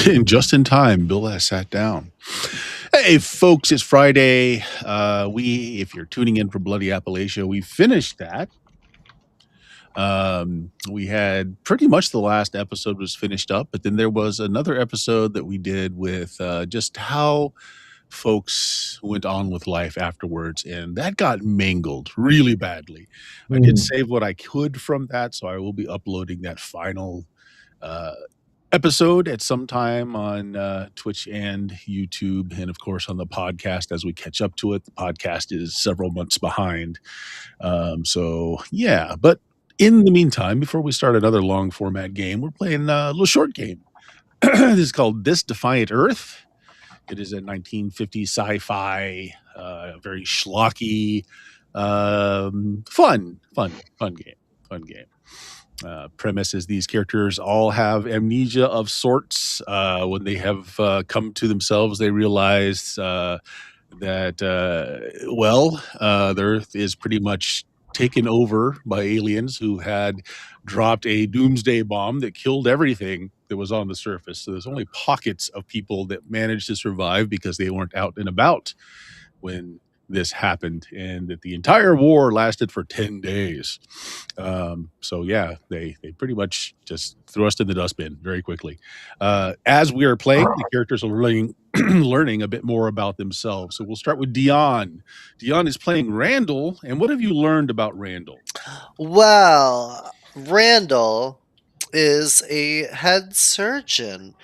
And just in time, Bill has sat down. Hey, folks, it's Friday. If you're tuning in for Bloody Appalachia, we finished that. We had pretty much the last episode was finished up, but then there was another episode that we did with just how folks went on with life afterwards, and that got mangled really badly. I did Mm. save what I could from that, so I will be uploading that final uh, episode at some time on Twitch and YouTube, and of course on the podcast as we catch up to it. The podcast is several months behind. So, yeah, but in the meantime, before we start another long format game, we're playing a little short game. This is called This Defiant Earth. It is a 1950s sci-fi, very schlocky, fun game. Fun game. Premise is these characters all have amnesia of sorts. When they have come to themselves, they realize that, the Earth is pretty much taken over by aliens who had dropped a doomsday bomb that killed everything that was on the surface. So there's only pockets of people that managed to survive because they weren't out and about when this happened, and that the entire war lasted for 10 days. So yeah, they pretty much just threw us in the dustbin very quickly. As we are playing, the characters are learning a bit more about themselves. So we'll start with Dion. Dion is playing Randall, and what have you learned about Randall? Well, Randall is a head surgeon.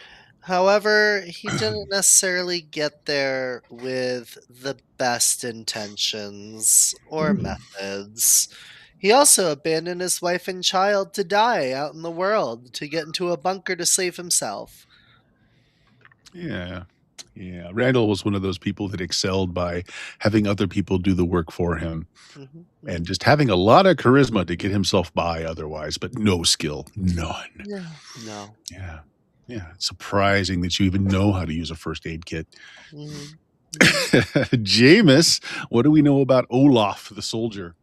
However, he didn't necessarily get there with the best intentions or methods. He also abandoned his wife and child to die out in the world to get into a bunker to save himself. Yeah. Randall was one of those people that excelled by having other people do the work for him Mhm, and mhm. just having a lot of charisma to get himself by otherwise, but no skill, none. No. Yeah. Yeah. It's surprising that you even know how to use a first aid kit. Mhm. Jameis, what do we know about Olaf, the soldier?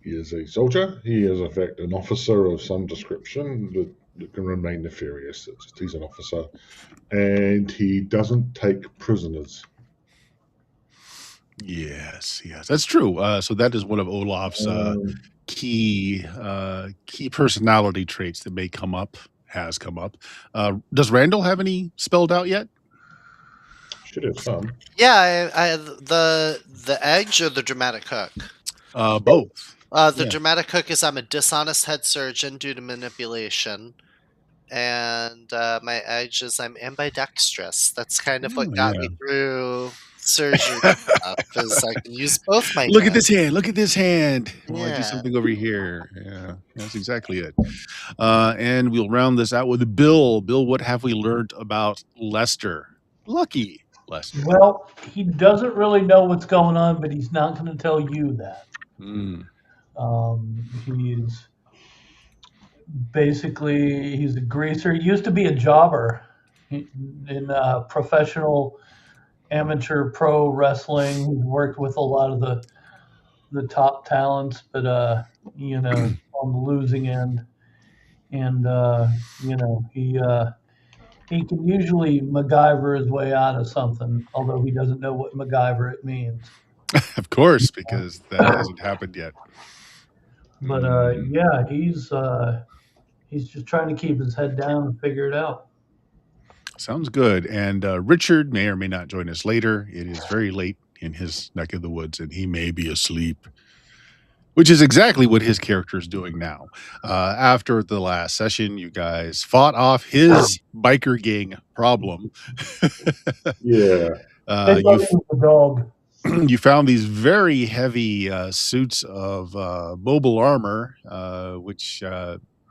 He is a soldier. He is, in fact, an officer of some description that can remain nefarious. It's just he's an officer, and he doesn't take prisoners. Yes, that's true. So that is one of Olaf's key personality traits that has come up. Does Randall have any spelled out yet? Should have some. Yeah, the edge or the dramatic hook. Both. The Yeah. dramatic hook is I'm a dishonest head surgeon due to manipulation, and my edge is I'm ambidextrous. That's kind of what Oh, got yeah. me through surgery stuff. Is I can use both my Look at hands. this hand. Look at this hand. Well, I do Yeah. something over here. Yeah, that's exactly it. And we'll round this out with Bill. Bill, what have we learned about Lester? Lucky Lester. Well, he doesn't really know what's going on, but he's not going to tell you that. Mm. He's basically he's a greaser. He used to be a jobber in professional, amateur, pro wrestling. He worked with a lot of the top talents, but on the losing end, and he can usually MacGyver his way out of something, although he doesn't know what MacGyver it means. Of course, because that hasn't happened yet. But yeah, he's just trying to keep his head down and figure it out. Sounds good. And Richard may or may not join us later. It is very late in his neck of the woods, and he may be asleep, which is exactly what his character is doing now. After the last session, you guys fought off his biker gang problem. Yeah. They thought he was a dog. You found these very heavy suits of mobile armor, which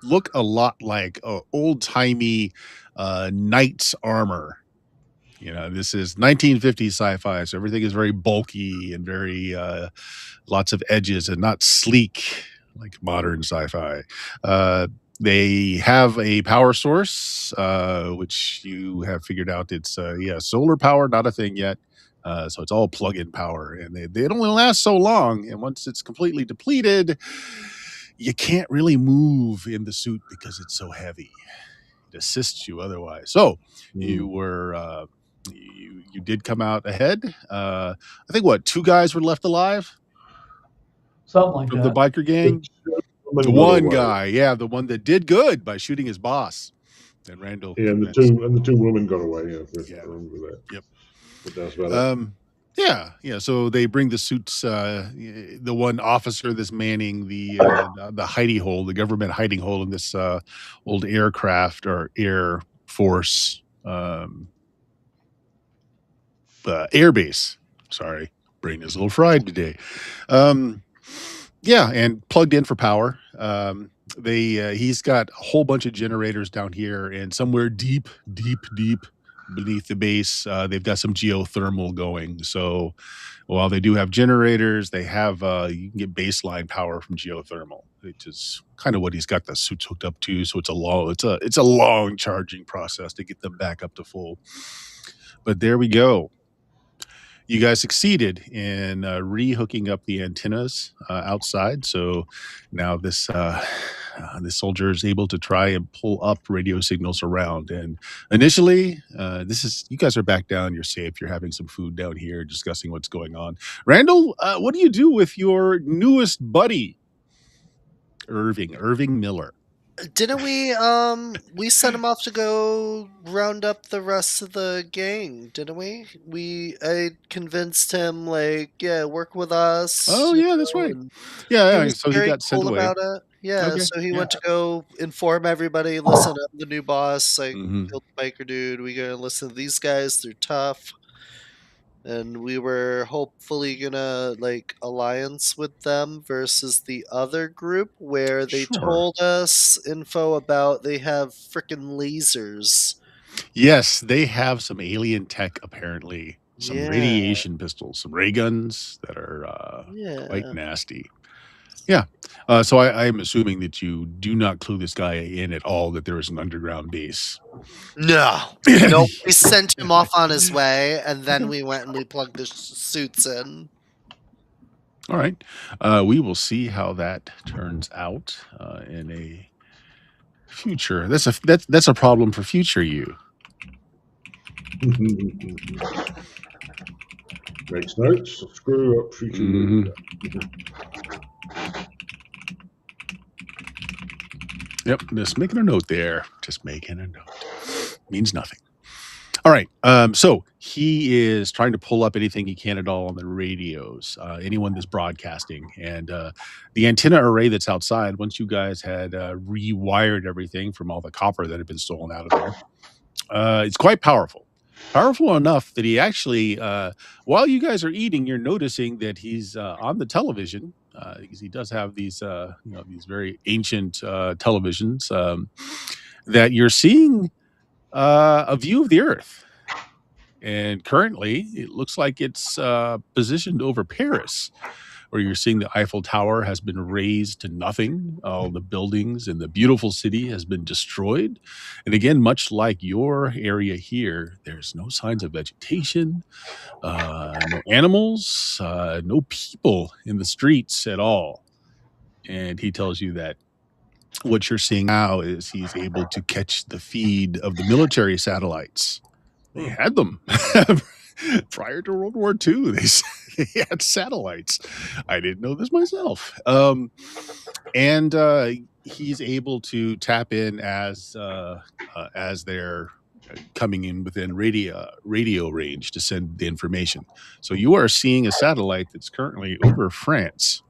look a lot like old-timey knight's armor. You know, this is 1950s sci-fi, so everything is very bulky and very lots of edges and not sleek like modern sci-fi. They have a power source, which you have figured out it's solar power, not a thing yet. So it's all plug-in power, and they only last so long. And once it's completely depleted, you can't really move in the suit because it's so heavy. it assists you otherwise. So you Mm. were you did come out ahead. I think what 2 guys were left alive Something like from the that. biker The gang. two women got One away. guy, yeah, the one that did good by shooting his boss. And Randall Yeah, convinced. and the two women got away. Yeah, I Yeah. remember that. Yep. But that's about it. Yeah. So they bring the suits. The one officer that's manning the hidey hole, the government hiding hole in this old aircraft or air force air base. Sorry, brain is a little fried today. Um, yeah, and plugged in for power. He's got a whole bunch of generators down here, and somewhere deep beneath the base, they've got some geothermal going. So while they do have generators, they have you can get baseline power from geothermal, which is kind of what he's got the suits hooked up to. So it's a long charging process to get them back up to full. But there we go. You guys succeeded in re-hooking up the antennas outside. So now this soldier is able to try and pull up radio signals around. And initially, you guys are back down. You're safe. You're having some food down here, discussing what's going on. Randall, what do you do with your newest buddy, Irving Miller? Didn't we sent him off to go round up the rest of the gang, didn't we? I convinced him, like, yeah, work with us, Oh yeah, that's right. and he Yeah. was So he very got sent cool away. about it. Yeah, Okay. so he Yeah. went to go inform everybody, listen, I'm the new boss, I Mhm. killed the biker dude, we gotta listen to these guys, they're tough. And we were hopefully gonna like alliance with them versus the other group where they Sure. told us info about they have freaking lasers. Yes, they have some alien tech apparently, some Yeah, radiation pistols, some ray guns that are quite yeah. nasty. Yeah. So I'm assuming that you do not clue this guy in at all that there is an underground base. No, no, we sent him off on his way, and then we went and we plugged the suits in. All right. We will see how that turns out in a future. That's a problem for future you. Makes notes. Screw up future. Mhm. Yep, just making a note there. Just making a note. Means nothing. All right. So he is trying to pull up anything he can at all on the radios, anyone that's broadcasting. And the antenna array that's outside, once you guys had rewired everything from all the copper that had been stolen out of there, it's quite powerful. Powerful enough that he actually, while you guys are eating, you're noticing that he's on the television because he does have these, these very ancient televisions that you're seeing a view of the Earth. And currently, it looks like it's positioned over Paris, where you're seeing the Eiffel Tower has been razed to nothing. All the buildings in the beautiful city has been destroyed. And again, much like your area here, there's no signs of vegetation, no animals, no people in the streets at all. And he tells you that what you're seeing now is he's able to catch the feed of the military satellites. They had them prior to World War II. They had satellites. I didn't know this myself. And he's able to tap in as they're coming in within radio range to send the information. So you are seeing a satellite that's currently over France.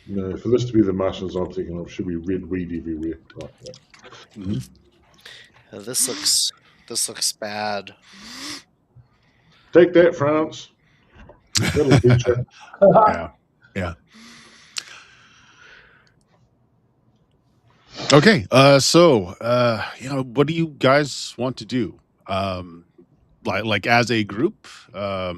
No, for this to be the Martians I'm thinking of, should be red weed everywhere. Like that. Mm-hmm. Yeah, this looks bad. Take that, France. That'll teach you. Yeah. Okay. So, what do you guys want to do? Like as a group, I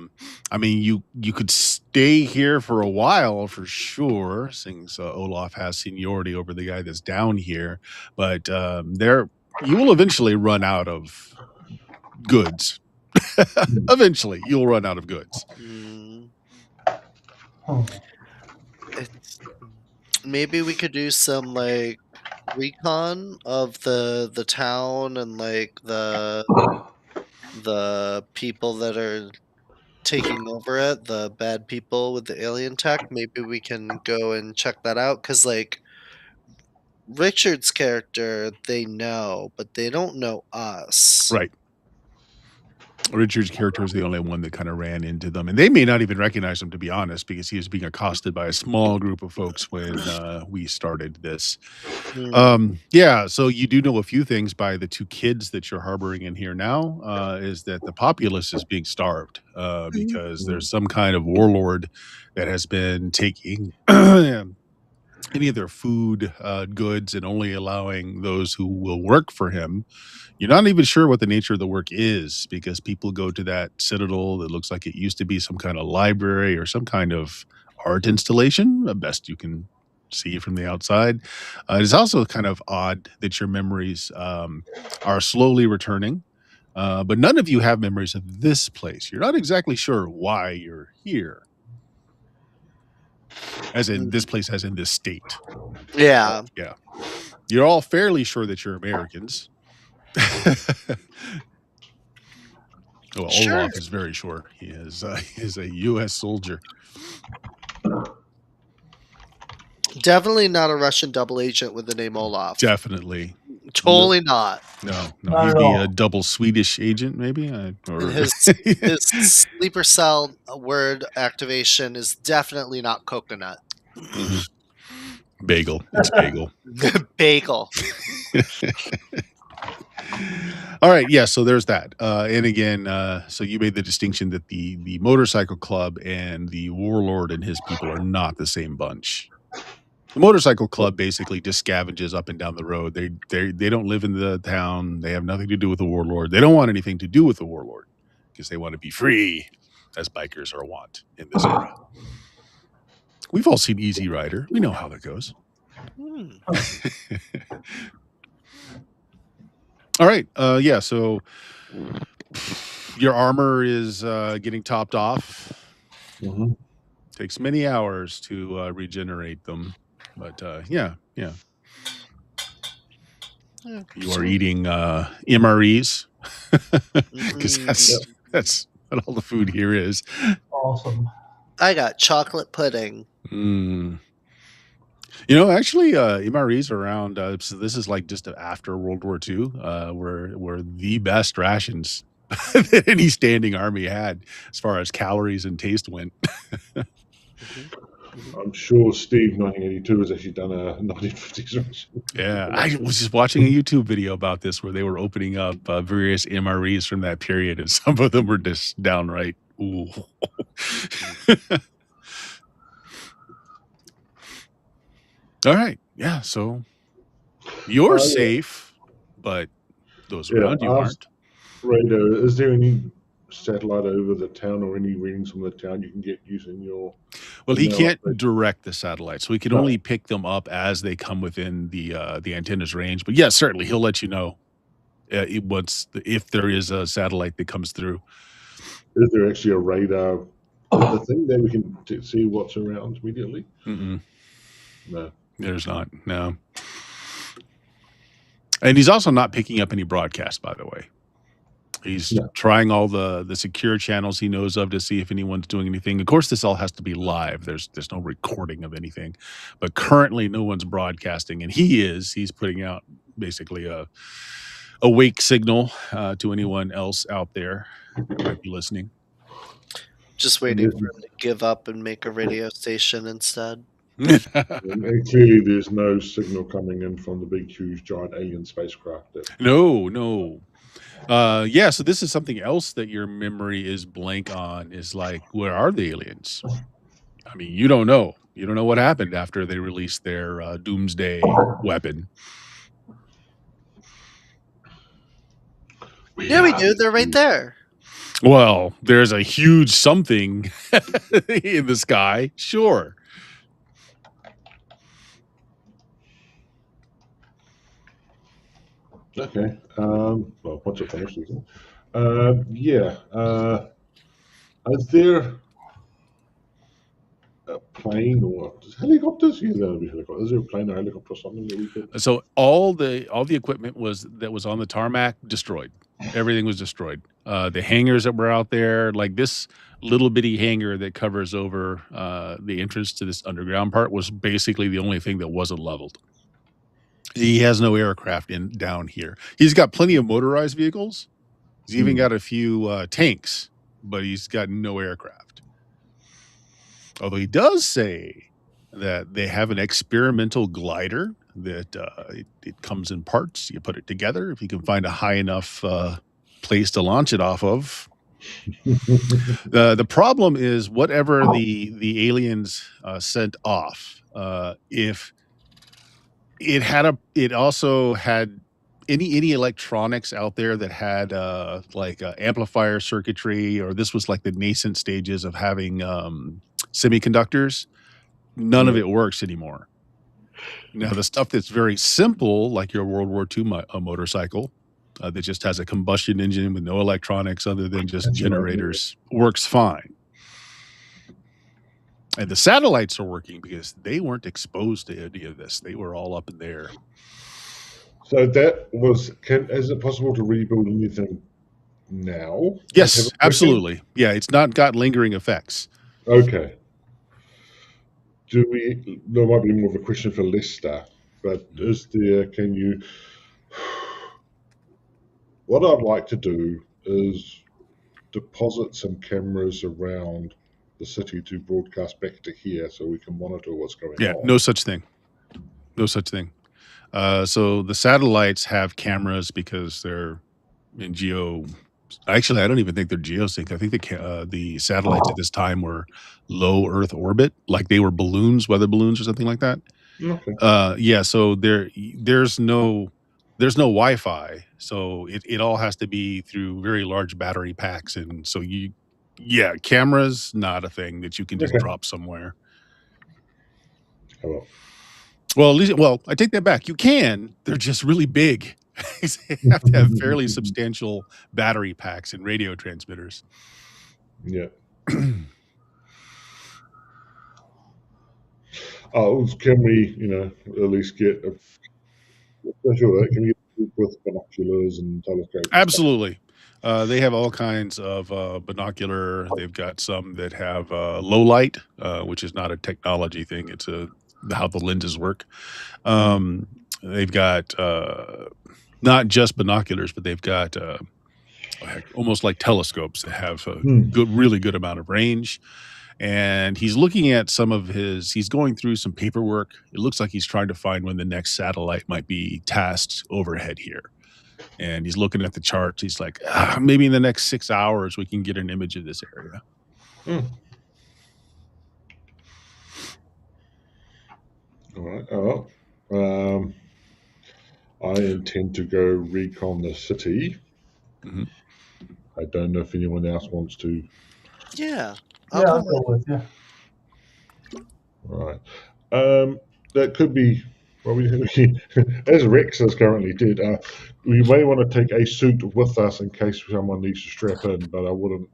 mean, you could stay here for a while for sure, since Olaf has seniority over the guy that's down here. But you will eventually run out of goods. Eventually, you'll run out of goods. Mm. Hmm. maybe we could do some like recon of the town and like the people that are taking over it, the bad people with the alien tech. Maybe we can go and check that out because like Richard's character they know, but they don't know us. Right. Richard's character was the only one that kind of ran into them, and they may not even recognize him, to be honest, because he was being accosted by a small group of folks when we started this. Hmm. Yeah, so you do know a few things by the two kids that you're harboring in here now. Is that the populace is being starved because Mm. there's some kind of warlord that has been taking any of their food goods and only allowing those who will work for him. You're not even sure what the nature of the work is because people go to that citadel that looks like it used to be some kind of library or some kind of art installation, the best you can see from the outside. It's also kind of odd that your memories are slowly returning, but none of you have memories of this place. You're not exactly sure why you're here, as in this place, as in this state. Yeah, Yeah. You're all fairly sure that you're Americans. Well, sure. Olaf is very sure he is a U.S. soldier. Definitely not a Russian double agent with the name Olaf. Definitely. No. Totally not. No, Not he'd at be a all. double Swedish agent, maybe, And or his sleeper cell word activation is definitely not coconut. Mhm. Bagel. It's bagel. Bagel. All right, yeah. So there's that. And again, so you made the distinction that the motorcycle club and the warlord and his people are not the same bunch. The motorcycle club basically just scavenges up and down the road. They don't live in the town. They have nothing to do with the warlord. They don't want anything to do with the warlord because they want to be free, as bikers are wont in this era. We've all seen Easy Rider. We know how that goes. Hmm. All right. Yeah. So your armor is getting topped off. Mhm. Takes many hours to regenerate them, but yeah. Yeah, You are so, eating MREs because mm, that's what all the food here is. Awesome. I got chocolate pudding. Mm. You know, actually, MREs are around. So this is like just after World War II, were the best rations that any standing army had as far as calories and taste went. Mhm, mhm. I'm sure Steve 1982 has actually done a 1950s version. Yeah, I was just watching a YouTube video about this where they were opening up various MREs from that period, and some of them were just downright ooh. All right, yeah. So you're Yeah, safe, but those yeah. around you Ask aren't. Radar, is there any satellite over the town or any readings from the town you can get using Well, your he now can't update? direct the satellites, so he can No. only pick them up as they come within the antenna's range. But yes, certainly he'll let you know if there is a satellite that comes through. Is there actually a radar with the thing that we can see what's around immediately? Mm-mm, No. there's not. No, and he's also not picking up any broadcast. By the way, he's No. trying all the secure channels he knows of to see if anyone's doing anything. Of course, this all has to be live. There's no recording of anything, but currently no one's broadcasting, and he's putting out basically a wake signal to anyone else out there that might be listening. Just And, waiting there's, for him to give up and make a radio station instead. and clearly there's no signal coming in from the big, huge, giant alien spacecraft. No. Yeah, so this is something else that your memory is blank on is like, where are the aliens? I mean, you don't know. You don't know what happened after they released their doomsday weapon. We Yeah, we are do. They're right there. Well, there's a huge something in the sky. Sure. okay. Well, once I finish these, yeah. Is there a plane or helicopters? Yeah, that would be helicopter. Is there a plane or helicopter or something that we could? So all the equipment that was on the tarmac destroyed. Everything was destroyed. The hangars that were out there, like this little bitty hangar that covers over the entrance to this underground part, was basically the only thing that wasn't leveled. He has no aircraft in down here. He's got plenty of motorized vehicles. He's even got a few tanks, but he's got no aircraft. Although he does say that they have an experimental glider that it comes in parts. You put it together. If you can find a high enough place to launch it off of. The problem is whatever the aliens sent off. If it also had any electronics out there that had like amplifier circuitry, or this was like the nascent stages of having semiconductors. None of it works anymore. Now, the stuff that's very simple, like your World War II motorcycle, that just has a combustion engine with no electronics other than just generators, works fine. And the satellites are working because they weren't exposed to any of this. They were all up in there. So that was. Is it possible to rebuild anything now? Yes, absolutely. Yeah, it's not got lingering effects. Okay. There might be more of a question for Lester, but can you, what I'd like to do is deposit some cameras around the city to broadcast back to here so we can monitor what's going on. Yeah, no such thing. No such thing. So the satellites have cameras because they're in geo. Actually, I don't even think they're geosync. I think the satellites at this time were low Earth orbit, like they were balloons, weather balloons, or something like that. Okay. Yeah. So there's no Wi-Fi, so it all has to be through very large battery packs, and so cameras not a thing that you can just drop somewhere. Oh, well, I take that back. You can. They're just really big. They have to have fairly substantial battery packs and radio transmitters. Yeah. Can we, at least get can we get with binoculars and telescopes? Absolutely. They have all kinds of binocular. They've got some that have low light, which is not a technology thing. It's how the lenses work. They've got not just binoculars, but they've got almost like telescopes that have a really good amount of range. And he's looking at he's going through some paperwork. It looks like he's trying to find when the next satellite might be tasked overhead here. And he's looking at the charts. He's like, maybe in the next 6 hours, we can get an image of this area. All right. I intend to go recon the city. I don't know if anyone else wants to. Yeah. I'll go with you. All right. That could be. Well, as Rex is currently dead, we may want to take a suit with us in case someone needs to strap in, but I wouldn't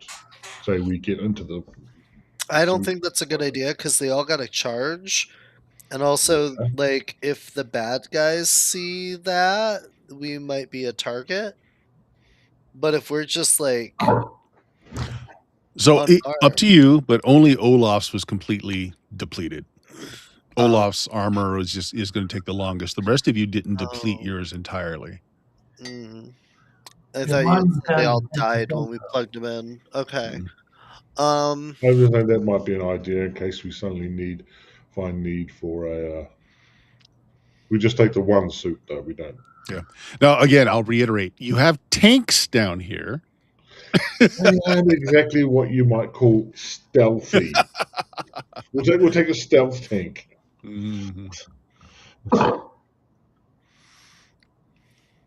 say we get into the. I don't think that's a good idea because they all got a charge. And also, like, if the bad guys see that, we might be a target. But if we're just like. So up to you, but only Olaf's was completely depleted. Olaf's armor is going to take the longest. The rest of you didn't deplete yours entirely. I thought they all died when we plugged them in. Okay. I just think that might be an idea in case we suddenly find need for a. We just take the one suit though. We don't. Yeah. Now again, I'll reiterate: you have tanks down here. And exactly what you might call stealthy. We'll take a stealth tank. Well,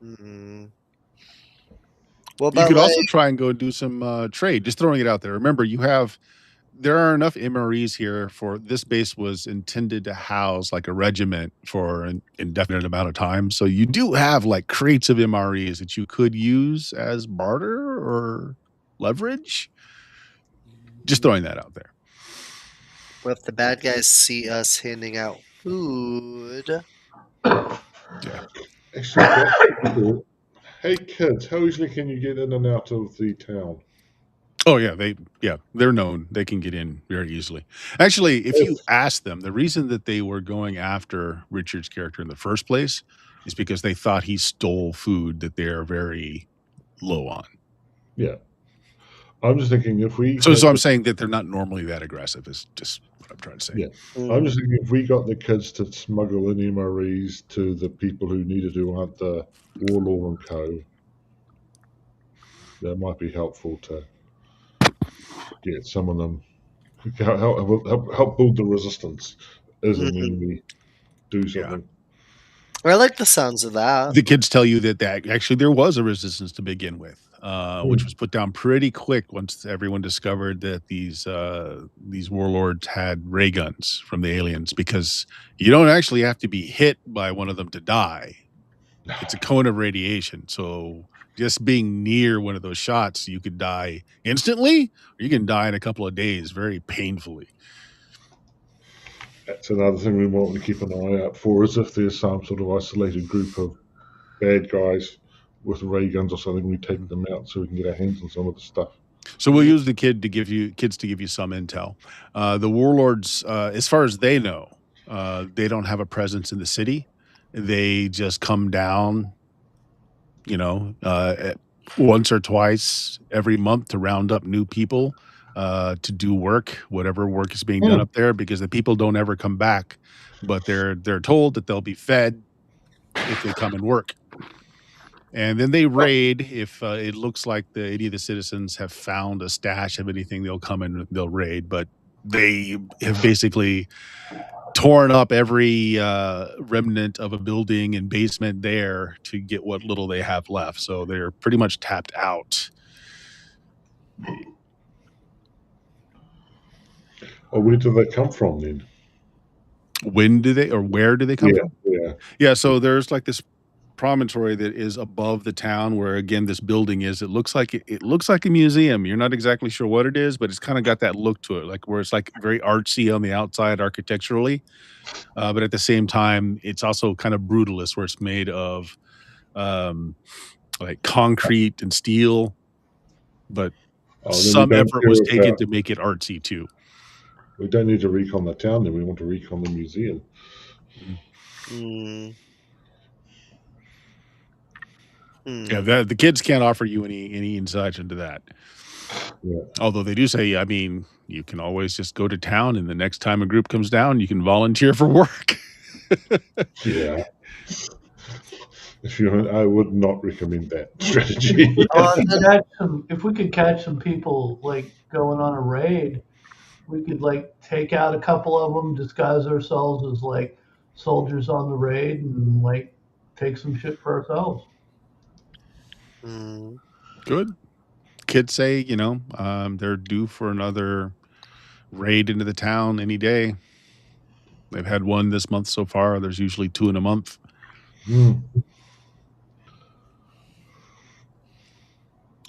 you could also try and go do some trade. Just throwing it out there. Remember, there are enough MREs here for this base was intended to house like a regiment for an indefinite amount of time. So you do have like crates of MREs that you could use as barter or leverage. Just throwing that out there. What if the bad guys see us handing out food? Yeah. Actually, that's a thought. Hey kids, how easily can you get in and out of the town? Oh yeah, they're known. They can get in very easily. Actually, if you Yes. ask them, the reason that they were going after Richard's character in the first place is because they thought he stole food that they're very low on. Yeah. I'm just thinking if we So had I'm the saying that they're not normally that aggressive is just what I'm trying to say. yeah. I'm just Mm, thinking if we got the kids to smuggle in MREs to the people who needed to aren't the Warlord and Co. That might be helpful to get some of them help build the resistance as and when mhm. we do Yeah. something. I like the sounds of that. The kids tell you that actually there was a resistance to begin with, which Hmm. was put down pretty quick once everyone discovered that these warlords had ray guns from the aliens because you don't actually have to be hit by one of them to die. It's a cone of radiation, so just being near one of those shots, you could die instantly, or you can die in a couple of days very painfully. That's another thing we might want to keep an eye out for is if there's some sort of isolated group of bad guys with ray guns or something, we take them out so we can get our hands on some of the stuff. So we'll Mm, use the kids to give you some intel. The warlords, as far as they know, they don't have a presence in the city. They just come down, you know, once or twice every month to round up new people to do work, whatever work is being done Hmm. up there, because the people don't ever come back, but they're told that they'll be fed if they come and work. And then they raid if, it looks like any of the citizens have found a stash of anything, they'll come and they'll raid, but they have basically torn up every, remnant of a building and basement there to get what little they have left, so they're pretty much tapped out. Or where do they come from then? When do they or where do they come Yeah, from? yeah. Yeah, so there's, like, this promontory that is above the town where, again, this building is. It looks like a museum. You're not exactly sure what it is, but it's kinda got that look to it, like, where it's, like, very artsy on the outside architecturally, but at the same time, it's also kind of brutalist where it's made of, um, like, concrete and steel, but Oh, then we some don't effort was care taken about. to make it artsy too. We don't need to recon the town. Then we want to recon the museum. Mhm. mm, Yeah, hmm. the kids can't offer you any insight into that. Yeah, Although they do say, I mean, you can always just go to town, and the next time a group comes down, you can volunteer for work. yeah. If you, I would not recommend that strategy. Well, Yeah. if we could catch some people like going on a raid, we could like take out a couple of them, disguise ourselves as like soldiers on the raid, and like take some shit for ourselves. Mm. Good. Kids say, they're due for another raid into the town any day. They've had one this month so far. There's usually 2 in a month. Hmm.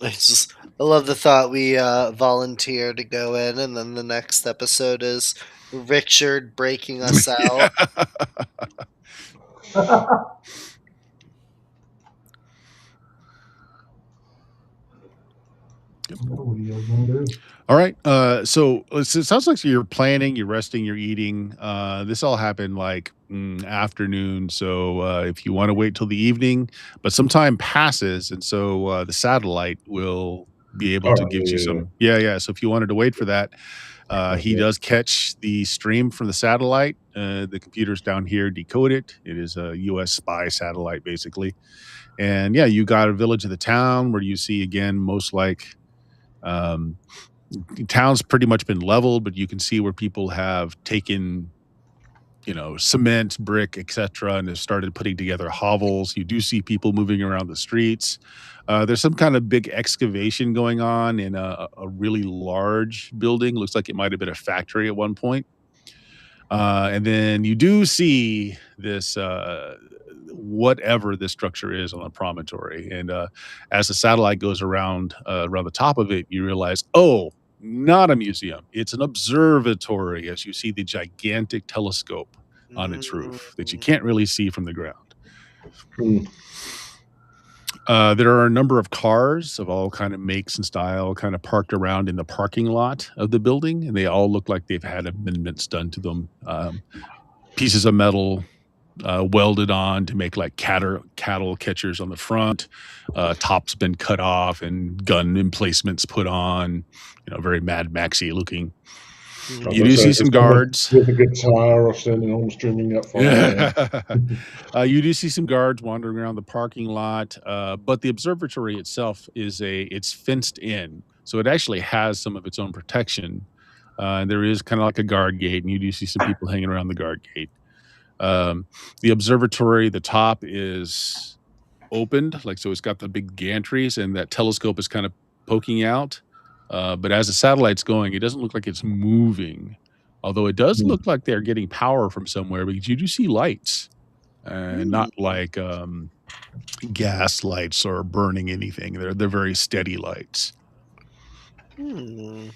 I love the thought we volunteer to go in, and then the next episode is Richard breaking us Yeah. out. What are you gonna do? All right. So it sounds like you're planning, you're resting, you're eating. This all happened like afternoon. So if you want to wait till the evening, but some time passes, and so the satellite will be able All to right. give you Yeah, yeah, some. Yeah, yeah. So if you wanted to wait for that, yeah. he Okay. does catch the stream from the satellite. The computers down here decode it. It is a U.S. spy satellite, basically. And yeah, you got a village of the town where you see again, most like. Um, Town's pretty much been leveled, but you can see where people have taken, cement, brick, etc., and have started putting together hovels. You do see people moving around the streets. There's some kind of big excavation going on in a really large building. Looks like it might have been a factory at one point. And then you do see this whatever this structure is on a promontory. And as the satellite goes around the top of it, you realize, oh, Not a museum. It's an observatory, as you see the gigantic telescope on its roof that you Mm. can't really see from the ground. Mm. There are a number of cars of all kind of makes and style kind of parked around in the parking lot of the building, and they all look like they've had amendments done to them. Pieces of metal welded on to make like cattle catchers on the front. Top's been cut off and gun emplacements put on. Very Mad Maxy looking. I was You going to do say, see there's some someone guards. with a guitar or standing on streaming up fire. You do see some guards wandering around the parking lot, but the observatory itself it's fenced in, so it actually has some of its own protection. And there is kind of like a guard gate, and you do see some people hanging around the guard gate. The observatory, the top is opened, like so it's got the big gantries, and that telescope is kind of poking out. But as the satellite's going, it doesn't look like it's moving. Although it does Mm. look like they're getting power from somewhere because you do see lights, and not like gas lights or burning anything. They're very steady lights. Hmm.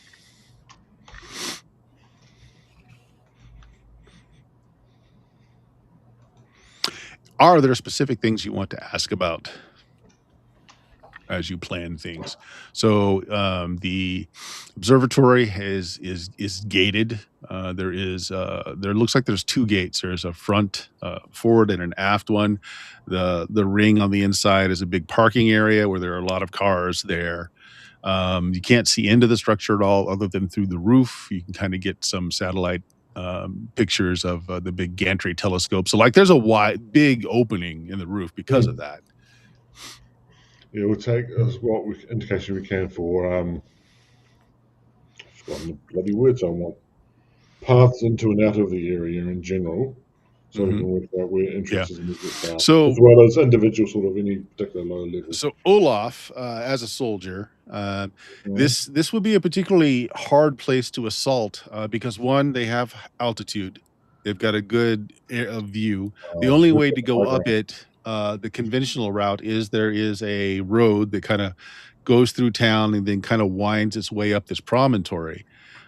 Are there specific things you want to ask about as you plan things? So the observatory is gated. There looks like there's two gates. There's a front forward and an aft one. The ring on the inside is a big parking area where there are a lot of cars there. You can't see into the structure at all other than through the roof. You can kind of get some satellite pictures of the big gantry telescope. So like there's a big opening in the roof because of Mm. that. It will take us what indication we can for I've forgotten the bloody words I want. Paths into and out of the area in general, so we Mhm. can work out where Yeah. entrances and exits are, as So well as individual sort of any particular lower level. so Olaf, as a soldier, Mm. this would be a particularly hard place to assault because one, they have altitude. They've got a good view. The only We've way got to the go high up ground. it, the conventional route, is there is a road that kind of goes through town and then kind of winds its way up this promontory.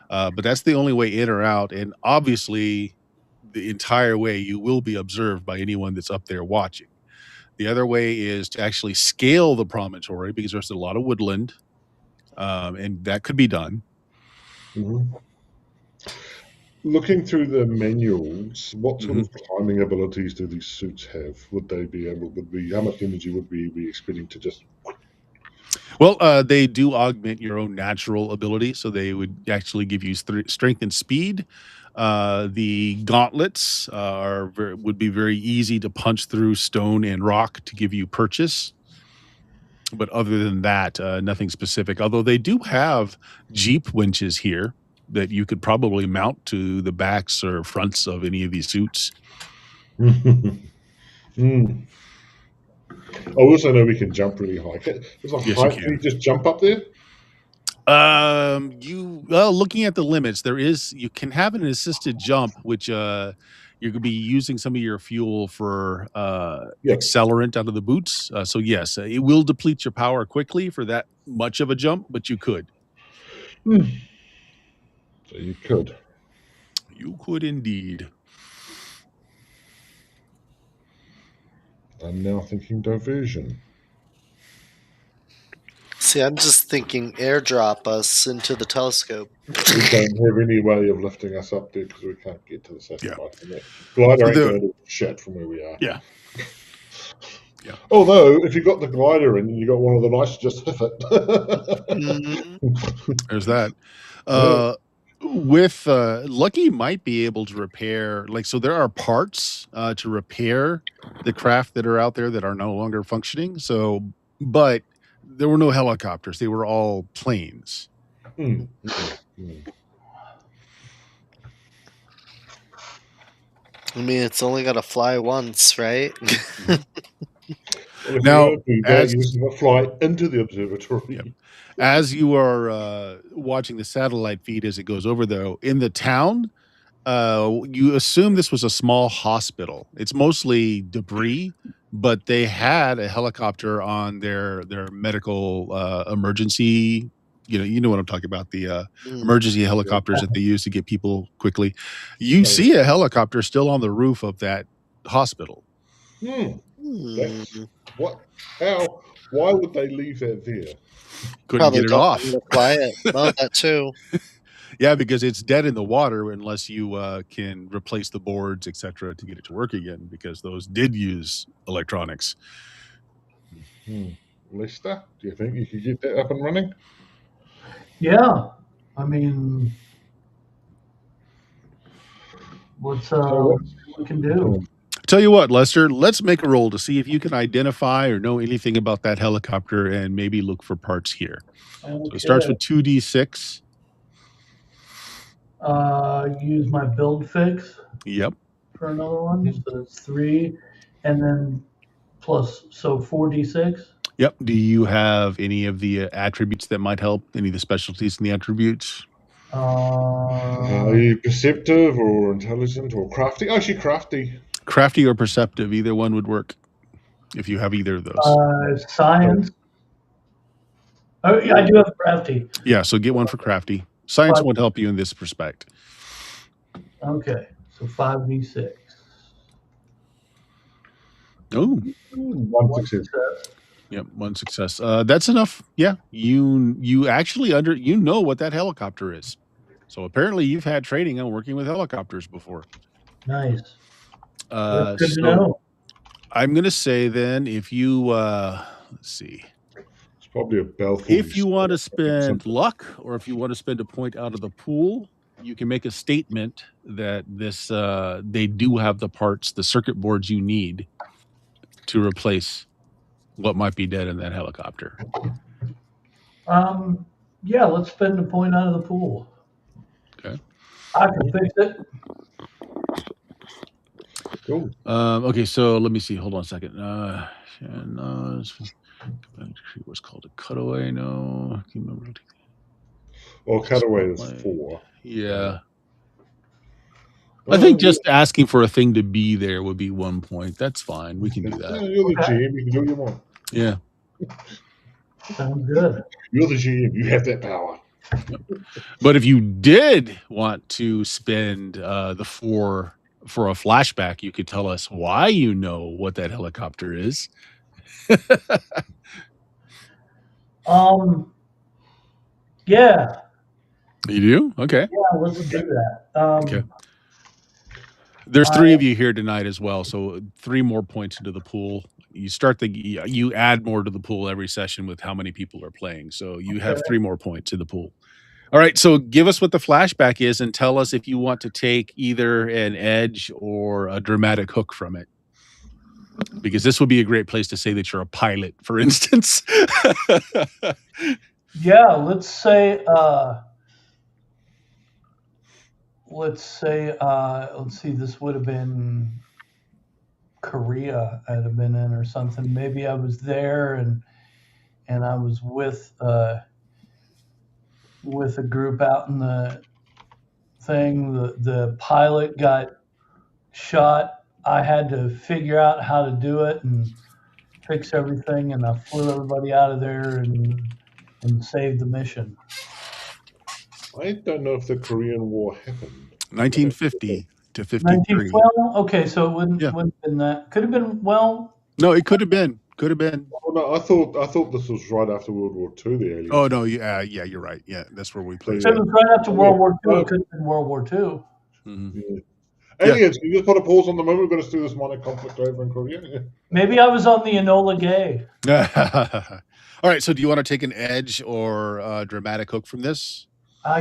But that's the only way in or out, and obviously, the entire way you will be observed by anyone that's up there watching. The other way is to actually scale the promontory because there's a lot of woodland, and that could be done. Mhm. Looking through the manuals, what sort Mhm. of climbing abilities do these suits have? Would they be able? How much energy would we be expecting to just? Well, they do augment your own natural ability, so they would actually give you strength and speed. The gauntlets would be very easy to punch through stone and rock to give you purchase. But other than that, nothing specific. Although they do have Jeep winches here that you could probably mount to the backs or fronts of any of these suits. Mm. I also know we can jump really high. Is a Yes, you height? Can can. you just jump up there? Looking at the limits, you can have an assisted jump, which you're gonna be using some of your fuel for Yep. accelerant out of the boots. So yes, it will deplete your power quickly for that much of a jump, but you could. Mm. So you could. You could indeed. I'm now thinking diversion. See, I'm just thinking airdrop us into the telescope. We don't have any way of lifting us up there because we can't get to the Yeah. satellite from there. Glider So ain't going to do shit from where we are. yeah. Yeah. Although, if you got the glider in and you got one of the knights, just hit Mhm. it. There's that. Yeah. Uh, with Lucky might be able to repair so there are parts to repair the craft that are out there that are no longer functioning. So, but there were no helicopters; they were all planes. Mm, mm, mm. I mean, it's only got to fly once, right? Mhm. Well, if you're Now, going to do that, you as just got to fly into the yep, observatory. as you are watching the satellite feed as it goes over, though, in the town, you assume this was a small hospital. It's mostly debris, but they had a helicopter on their medical emergency you know what I'm talking about, the Mm. emergency helicopters that they use to get people quickly. You see a helicopter still on the roof of that hospital. Hmm. Hmm. That's what? How? Why would they leave that there? Couldn't Probably get it don't want them off. to fly it. Oh, that too. Yeah, because it's dead in the water unless you can replace the boards, etc., to get it to work again. Because those did use electronics. Hmm. Lister, do you think you could get that up and running? Yeah. I mean, let's see So what? what we can do. Tell you what, Lester, let's make a roll to see if you can identify or know anything about that helicopter and maybe look for parts here. So it starts Okay. with 2d6. Use my build fix Yep. for another one. So it's 3, and then plus, so 4d6. Yep. Do you have any of the attributes that might help? Any of the specialties in the attributes? Are Uh, you perceptive or intelligent or crafty? Oh, she's crafty. Crafty or perceptive, either one would work if you have either of those. science. Oh, yeah, I do have crafty. Yeah, so get one for crafty. Science Five. won't help you in this respect. Okay, so 5d6. Oh, One One success. success. yep, one success. That's enough. Yeah, you actually you know what that helicopter is. So apparently you've had training on working with helicopters before. Nice. That's good to So know. I'm gonna say then if you let's see. It's probably a Bell If you want to 47. spend Something. luck or if you want to spend a point out of the pool, you can make a statement that this they do have the parts, the circuit boards you need to replace what might be dead in that helicopter. Yeah, let's spend a point out of the pool. Okay. I can fix it. Cool. Okay, so let me see. Hold on a second. What's called a cutaway? No. Can you remember? Well, cutaway is Like, 4. yeah. I Well, think just asking for a thing to be there would be 1 point. That's fine. We can do that. you're the Okay. GM. You can do what you want. Yeah. Sounds good. You're the GM. You have that power. But if you did want to spend the 4 for a flashback, you could tell us why you know what that helicopter is. Yeah, You do? Okay. yeah, let's do that. Okay. There's I 3 of you here tonight as well, so 3 more points into the pool. You add more to the pool every session with how many people are playing. So you have Okay. 3 more points in the pool. All right, so give us what the flashback is and tell us if you want to take either an edge or a dramatic hook from it. Because this would be a great place to say that you're a pilot, for instance. Yeah, let's see, this would have been Korea I'd have been in or something. Maybe I was there and I was with a group out in the thing. The pilot got shot. I had to figure out how to do it and fix everything, and I flew everybody out of there and saved the mission. I don't know if the Korean War happened. 1950 to 19, 53. well, okay, so it Yeah. wouldn't have been that. Could have been, well, No, it could have been. Could have been. Oh, no, I thought this was right after World War II. The aliens. Oh no, yeah, you're right. Yeah, that's where we placed it it. was right after World War II. Oh. It could have been World War II. Mhm. Yeah. Aliens, can you just put a pause on the moment? We're going to do this minor conflict over in Korea. Yeah. Maybe I was on the Enola Gay. All right, so do you want to take an edge or a dramatic hook from this?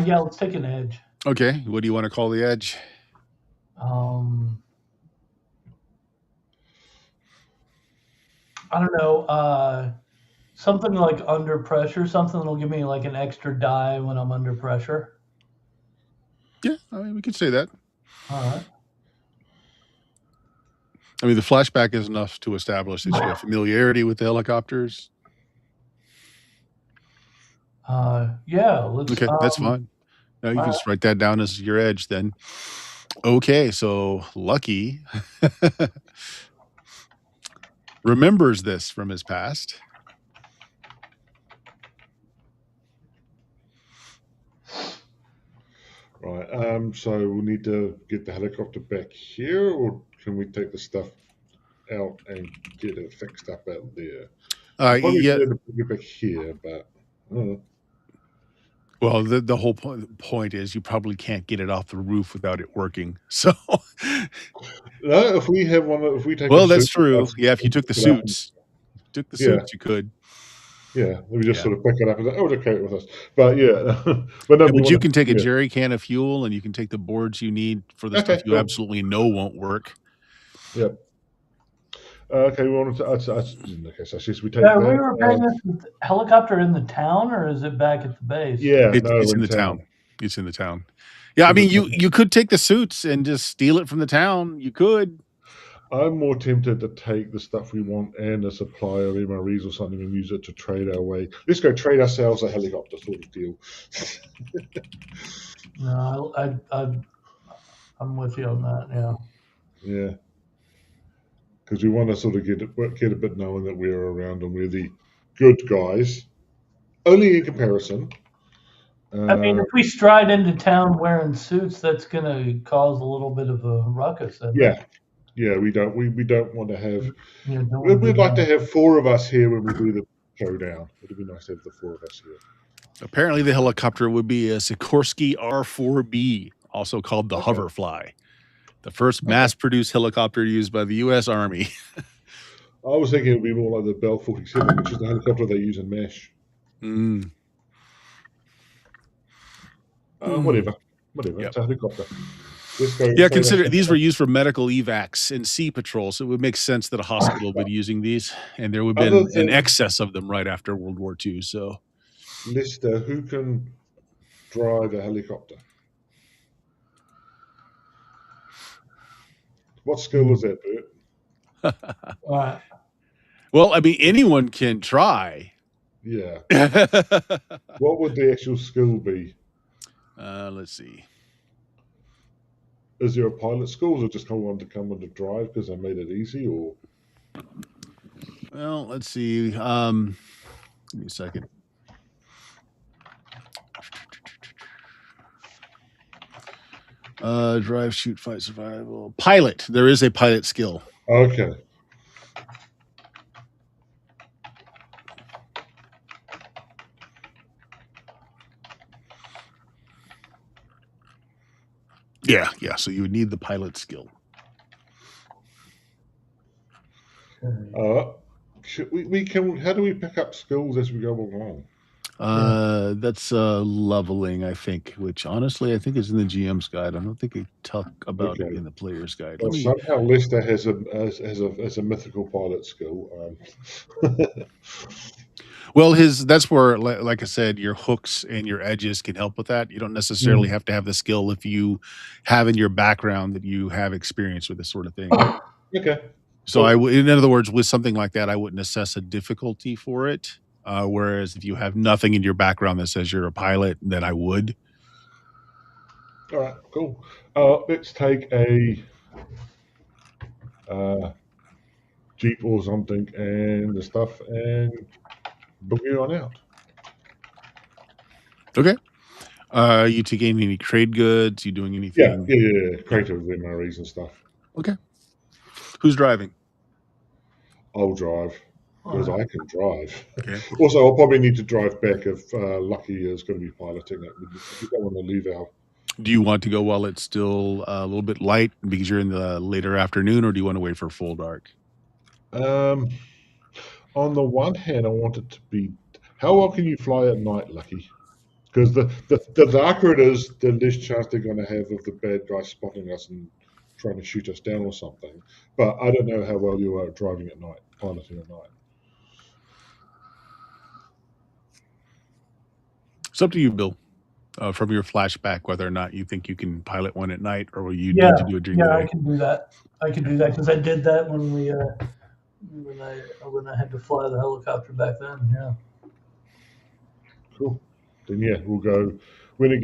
Yeah, let's take an edge. Okay, what do you want to call the edge? I don't know. Something like under pressure. Something that'll give me like an extra die when I'm under pressure. Yeah, I mean, we could say that. All right. I mean, the flashback is enough to establish that you have familiarity with the helicopters. Yeah, let's. Okay, that's fine. Now you can just write that down as your edge then. Okay, so Lucky remembers this from his past. So we'll need to get the helicopter back here, or can we take the stuff out and get it fixed up out there? We'll probably Yeah. be able to bring it back here, but I don't know. Well, the whole point is you probably can't get it off the roof without it working. So, No, if we have one, if we take a well, that's suit with true. us, Yeah, if you and took the pick it up, and, suits, yeah, you could. yeah, we just Yeah. sort of pick it up and say, "Oh, it's okay with us." But yeah, but no, Yeah, we but want you to. can take a Yeah, jerry can of fuel, and you can take the boards you need for the stuff okay, you cool. absolutely know won't work. Yep. Okay, we wanted to. Okay, so I guess we Now, take are we that. repairing this with the helicopter in the town, or is it back at the base? Yeah, It's no, it's we're in in the town. town. It's in the town. Yeah, I Is mean, it? you could take the suits and just steal it from the town. You could. I'm more tempted to take the stuff we want and a supply of MREs or something and use it to trade our way. Let's go trade ourselves a helicopter sort of deal. No, I'm with you on that. Yeah. Yeah, because we want to sort of get a bit knowing that we're around and we're the good guys. Only in comparison. I mean, Uh, if we stride into town wearing suits, that's going to cause a little bit of a ruckus, isn't it? yeah, yeah. We don't want to have. You don't want to We'd do like to that. have four of us here when we do the showdown. It'd be nice to have the four of us here. Apparently, the helicopter would be a Sikorsky R-4B, also called the Okay. Hoverfly, the first Okay. mass-produced helicopter used by the U.S. Army. I was thinking it would be more like the Bell 47, which is the helicopter they use in MASH. Mm. Whatever. Yep. It's a helicopter. Let's go. Yeah, consider these were used for medical evacs and sea patrol, so it would make sense that a hospital would be using these, and there would have Other been an than excess of them right after World War II. So, Lister, who can drive a helicopter? What skill is that, Bert? All right. well, I mean, anyone can try. Yeah. What would the actual skill be? Let's see. Is there a pilot school, or just come on to drive because they made it easy, or? Well, let's see. Give me a second. Drive, shoot, fight, survival. Pilot. There is a pilot skill. Okay. Yeah. So you would need the pilot skill. We can. How do we pick up skills as we go along? That's leveling, I think, which honestly I think is in the GM's guide. I don't think they talk about it in the player's guide. Well, somehow Lester has a mythical pilot skill. Well, that's where, like I said, your hooks and your edges can help with that. You don't necessarily have to have the skill if you have in your background that you have experience with this sort of thing. Okay. So in other words, with something like that, I wouldn't assess a difficulty for it. Whereas if you have nothing in your background that says you're a pilot, then I would. All right, cool. Let's take a Jeep or something and the stuff and boogie on out. Okay. You taking any trade goods? You doing anything? Yeah. Creative MREs and stuff. Okay. Who's driving? I'll drive because I can drive. Okay. Also, I'll probably need to drive back if Lucky is going to be piloting it. We don't want to leave our. Do you want to go while it's still a little bit light because you're in the later afternoon, or do you want to wait for full dark? On the one hand, I want it to be. How well can you fly at night, Lucky? Because the darker it is, the less chance they're going to have of the bad guy spotting us and trying to shoot us down or something. But I don't know how well you are at driving at night, piloting at night. It's up to you, Bill. From your flashback, whether or not you think you can pilot one at night, or will you need to do it during the day? I can do that. Because I did that when we when I had to fly the helicopter back then. Yeah. Cool. Then yeah, we'll go. We'll take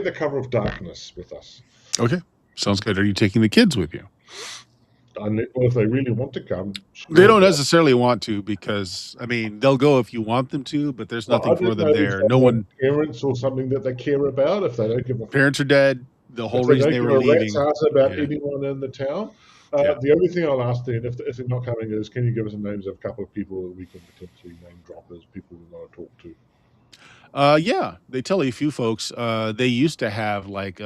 the cover of darkness with us. Okay, sounds good. Are you taking the kids with you? Well, if they really want to come, They sure. don't necessarily want to because, I mean, they'll go if you want them to, but there's Well, I nothing for didn't them know if there. they No have one parents or something that they care about. If they don't give a parents are dead. The if whole they reason don't they give were a rat's leaving. ass about Yeah. anyone in the town. Yeah. The only thing I'll ask then, if they're not coming, is can you give us the names of a couple of people that we can potentially name drop as people we want to talk to? Yeah, they tell you a few folks. They used to have like we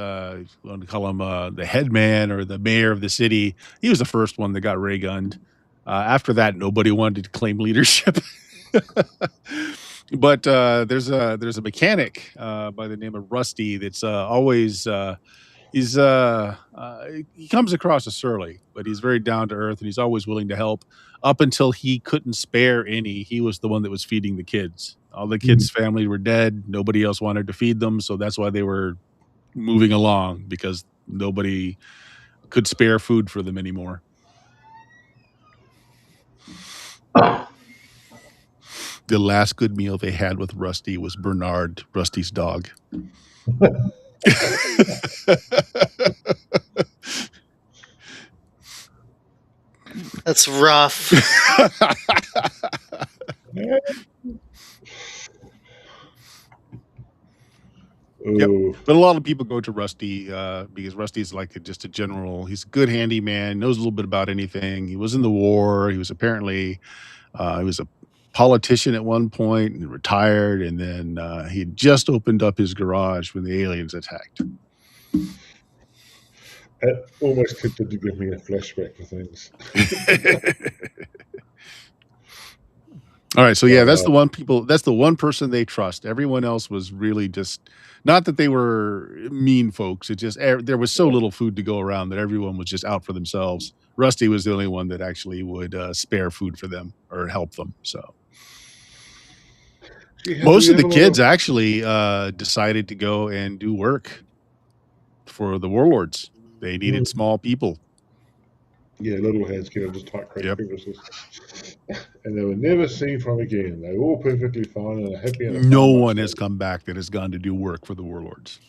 want to call him the head man or the mayor of the city. He was the first one that got ray gunned. After that, nobody wanted to claim leadership. But there's a mechanic by the name of Rusty that's always he comes across as surly, but he's very down to earth and he's always willing to help. Up until he couldn't spare any, he was the one that was feeding the kids. All the Mhm. kids' family were dead. Nobody else wanted to feed them, so that's why they were moving along because nobody could spare food for them anymore. The last good meal they had with Rusty was Bernard, Rusty's dog. That's rough. Yep. Oh, But a lot of people go to Rusty because Rusty's like just a general. He's a good handyman, knows a little bit about anything. He was in the war. He was apparently he was a politician at one point and retired, and then he had just opened up his garage when the aliens attacked. it almost tempted to give me a flashback for things. All right, so yeah, But, that's the one person they trust. Everyone else was really just not that they were mean folks. It just there was so little food to go around that everyone was just out for themselves. Rusty was the only one that actually would spare food for them or help them. So do most we of have the a lot kids of actually decided to go and do work for the warlords. They needed small people. little heads get into tight Yep. crevices, and they were never seen from again. They were all perfectly fine and happy in a No farm one has upstate. come back that has gone to do work for the warlords.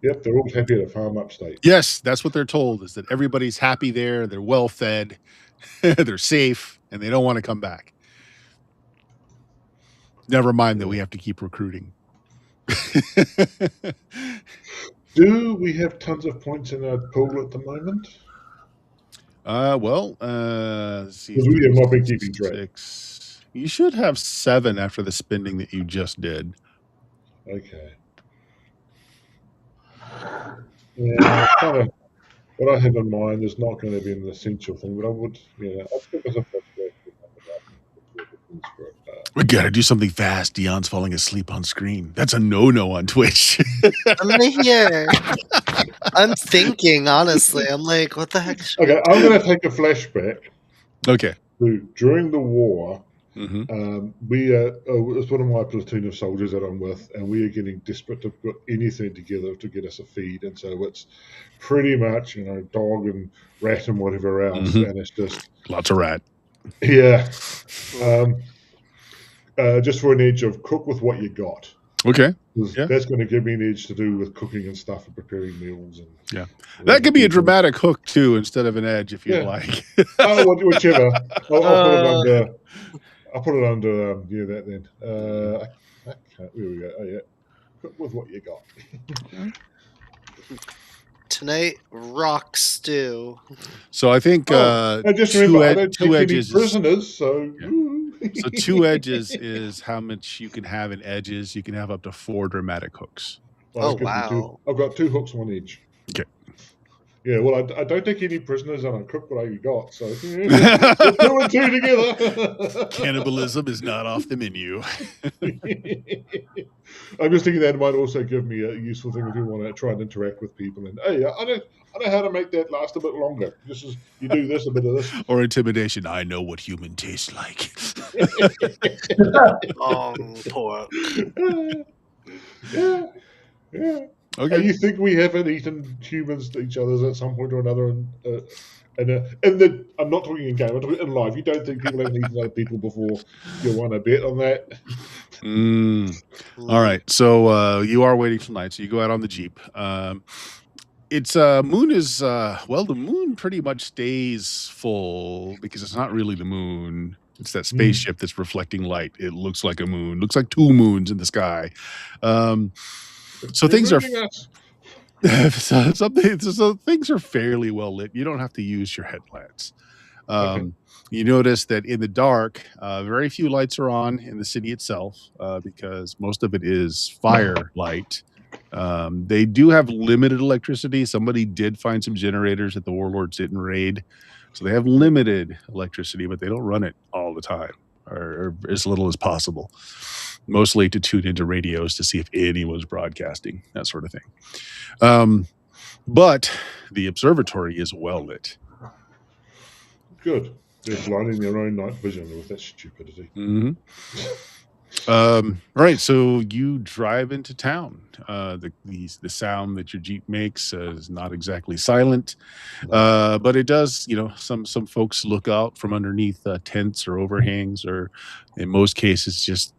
Yep, they're all happy at a farm upstate. Yes, that's what they're told is that everybody's happy there, they're well fed, they're safe, and they don't want to come back. Never mind that we have to keep recruiting. Do we have tons of points in our pool at the moment? Let's see, Because we have not been keeping track. 36. You should have 7 after the spending that you just did. Okay. Yeah, kind of what I have in mind is not going to be an essential thing, but I would, I'd give us a flashback to We gotta do something fast. Dion's falling asleep on screen. That's a no-no on Twitch. I'm here. I'm thinking, honestly. I'm like, what the heck? Okay, I'm going to take a flashback Okay. to during the war. Mhm. It's one of my platoon of soldiers that I'm with, and we are getting desperate to put anything together to get us a feed, and so it's pretty much dog and rat and whatever else, Mhm. and it's just Lots of rat. yeah, just for an edge of cook with what you got. Okay. 'Cause Yeah. that's going to give me an edge to do with cooking and stuff and preparing meals and Yeah. That could be a people. dramatic hook too instead of an edge if you'd Yeah. like. Whichever. I'll put it under that then. I can't. There we go. Oh yeah, cook with what you got. Tonight, rock stew. So I think I just remember I don't take any edges prisoners, so. Yeah. So 2 edges is how much you can have in edges. You can have up to 4 dramatic hooks. Well, Oh, that gives me two. wow. I've got 2 hooks on each. Okay. Yeah, well, I don't take any prisoners and I cook what I got, so 2 and 2 together. Cannibalism is not off the menu. I'm just thinking that might also give me a useful thing if you want to try and interact with people. And hey, I know how to make that last a bit longer. You do this, a bit of this, or intimidation. I know what human tastes like. Pork. Yeah, yeah. Okay. You think we haven't eaten humans to each other at some point or another? I'm not talking in game. I'm talking in life. You don't think people haven't eaten other people before? You want to bet on that? All right. So you are waiting till night. So you go out on the Jeep. It's moon is well, the moon pretty much stays full because it's not really the moon. It's that spaceship that's reflecting light. It looks like a moon. Looks like two moons in the sky. Um, It's so things are deluding us. so things are fairly well lit. You don't have to use your headlamps. Okay. You notice that in the dark, very few lights are on in the city itself because most of it is firelight. They do have limited electricity. Somebody did find some generators that the warlords didn't raid. So they have limited electricity, but they don't run it all the time or as little as possible. Mostly to tune into radios to see if anyone's broadcasting, that sort of thing. But the observatory is well lit. Good. They're blinding their own night vision with that stupidity. Mm-hmm. All right, so you drive into town. The sound that your Jeep makes is not exactly silent, but it does. You know, some folks look out from underneath tents or overhangs, or in most cases, just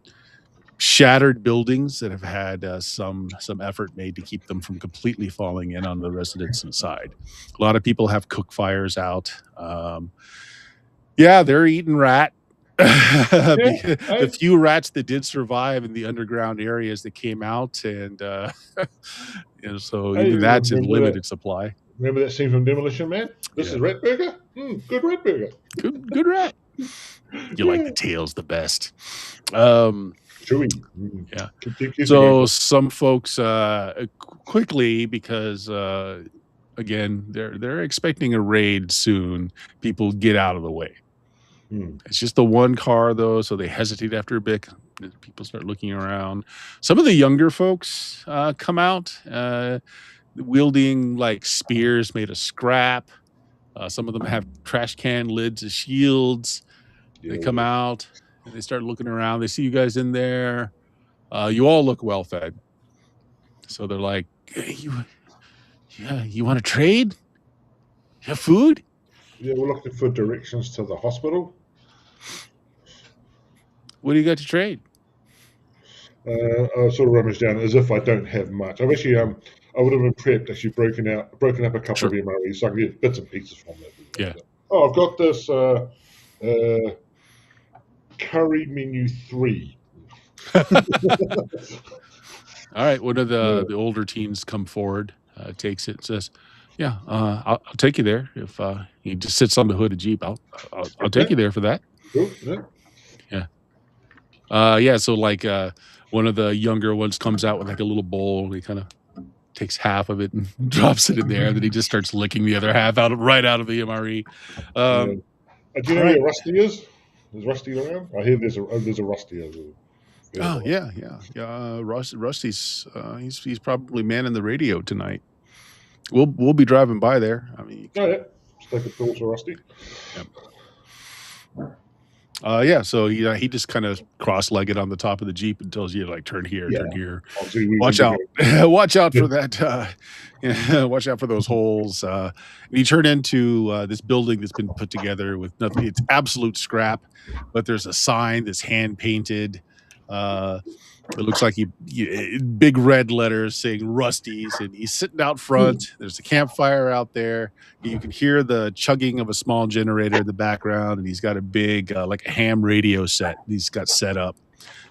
shattered buildings that have had some effort made to keep them from completely falling in on the residents inside. A lot of people have cook fires out. Yeah, they're eating rat. The few rats that did survive in the underground areas that came out, and so even that's in limited supply. Remember that scene from Demolition Man? This is rat burger. Good rat burger. Good rat. You like the tails the best. Chewy. Yeah. Keep So some folks quickly, because again they're expecting a raid soon. People get out of the way. It's just the one car though, so they hesitate after a bit. People start looking around. Some of the younger folks come out wielding like spears made of scrap. Some of them have trash can lids as shields. They come out and they start looking around. They see you guys in there. You all look well fed. So they're like, hey, you want to trade? You have food? Yeah, we're looking for directions to the hospital. What do you got to trade? I sort of rummage down as if I don't have much. I've actually, I would have been prepped, actually broken up a couple of MREs, so I can get bits and pieces from that. Yeah. Oh, I've got this curry menu 3. All right, one of the older teens come forward, takes it, says, "Yeah, I'll take you there if he just sits on the hood of Jeep. I'll take you there for that." Cool. Yeah. So like one of the younger ones comes out with like a little bowl, and he kind of takes half of it and drops it in there, and then he just starts licking the other half right out of the MRE. Do you know where Rusty is? Is Rusty around? I hear there's a Rusty over there. Oh yeah. Rusty's he's probably manning the radio tonight. We'll be driving by there. I mean, just take a call to Rusty. Yeah. So he just kind of cross-legged on the top of the Jeep and tells you like turn here, turn here. Watch out, watch out for that. Watch out for those holes. And you turn into this building that's been put together with nothing. It's absolute scrap, but there's a sign that's hand painted. It looks like big red letters saying Rusty's, and he's sitting out front. There's a campfire out there. You can hear the chugging of a small generator in the background, and he's got a big, like a ham radio set. He's got set up.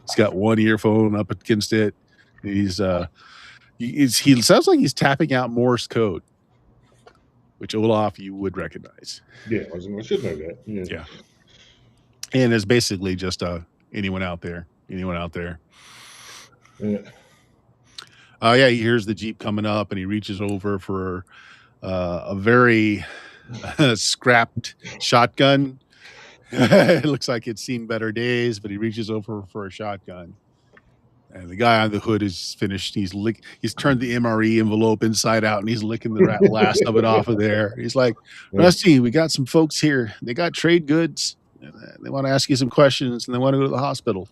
He's got one earphone up against it. He sounds like he's tapping out Morse code, which Olaf you would recognize. Yeah, I should know that. Yeah. And it's basically just anyone out there. Yeah. He hears the Jeep coming up, and he reaches over for a very scrapped shotgun. It looks like it's seen better days, but he reaches over for a shotgun. And the guy on the hood is finished. He's turned the MRE envelope inside out, and he's licking the last of it off of there. He's like, Rusty, we got some folks here. They got trade goods. And they want to ask you some questions, and they want to go to the hospital.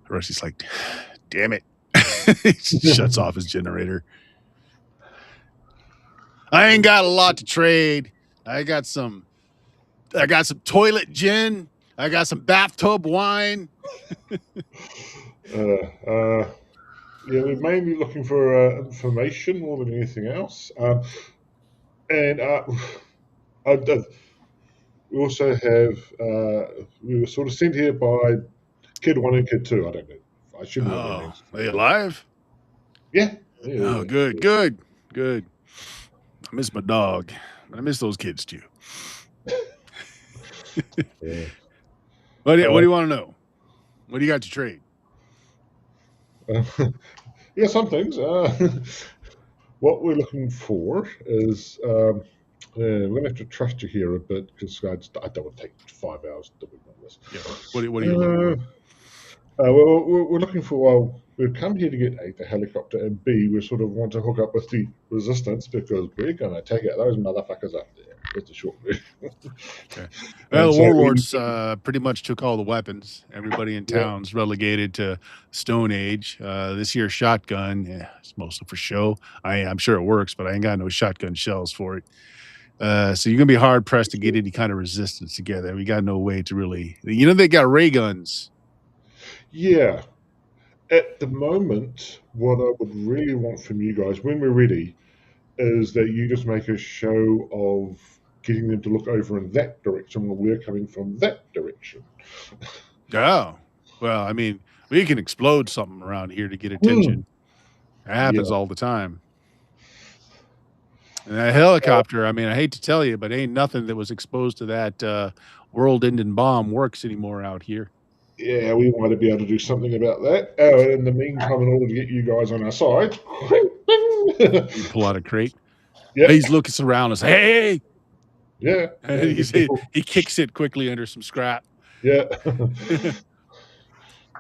Rusty's like, damn it. He shuts off his generator. I ain't got a lot to trade. I got some toilet gin. I got some bathtub wine. Yeah, we're mainly looking for information more than anything else. And we also have, we were sort of sent here by Kid 1 and Kid 2. I don't know. I shouldn't know their Oh, names. they alive? Yeah. Yeah. Oh, good, good, good. I miss my dog. I miss those kids too. Yeah. What do you want to know? What do you got to trade? Yeah, some things. What we're looking for is we're going to have to trust you here a bit because I don't want to take 5 hours doing all this. Yeah. What are you looking for? Well, we're looking for, well, we've come here to get A, the helicopter, and B, we sort of want to hook up with the resistance because we're going to take out those motherfuckers up there. Just a short version. Okay. Well, And the so warlords pretty much took all the weapons. Everybody in yeah, town's relegated to Stone Age. This here shotgun, yeah, it's mostly for show. I'm sure it works, but I ain't got no shotgun shells for it. So you're gonna be hard pressed to get any kind of resistance together. We got no way to really, they got ray guns. yeah. At the moment, what I would really want from you guys when we're ready is that you just make a show of getting them to look over in that direction while we're coming from that direction. Oh, well, I mean, we can explode something around here to get Hmm. attention. It happens Yeah. all the time. And that helicopter, I mean, I hate to tell you, but ain't nothing that was exposed to that world-ending bomb works anymore out here. Yeah, we want to be able to do something about that. Oh, and in the meantime, in order to get you guys on our side, You pull out a crate. yeah, He's looking around and say, "Hey!" yeah, And yeah, get people, he kicks it quickly under some scrap. yeah,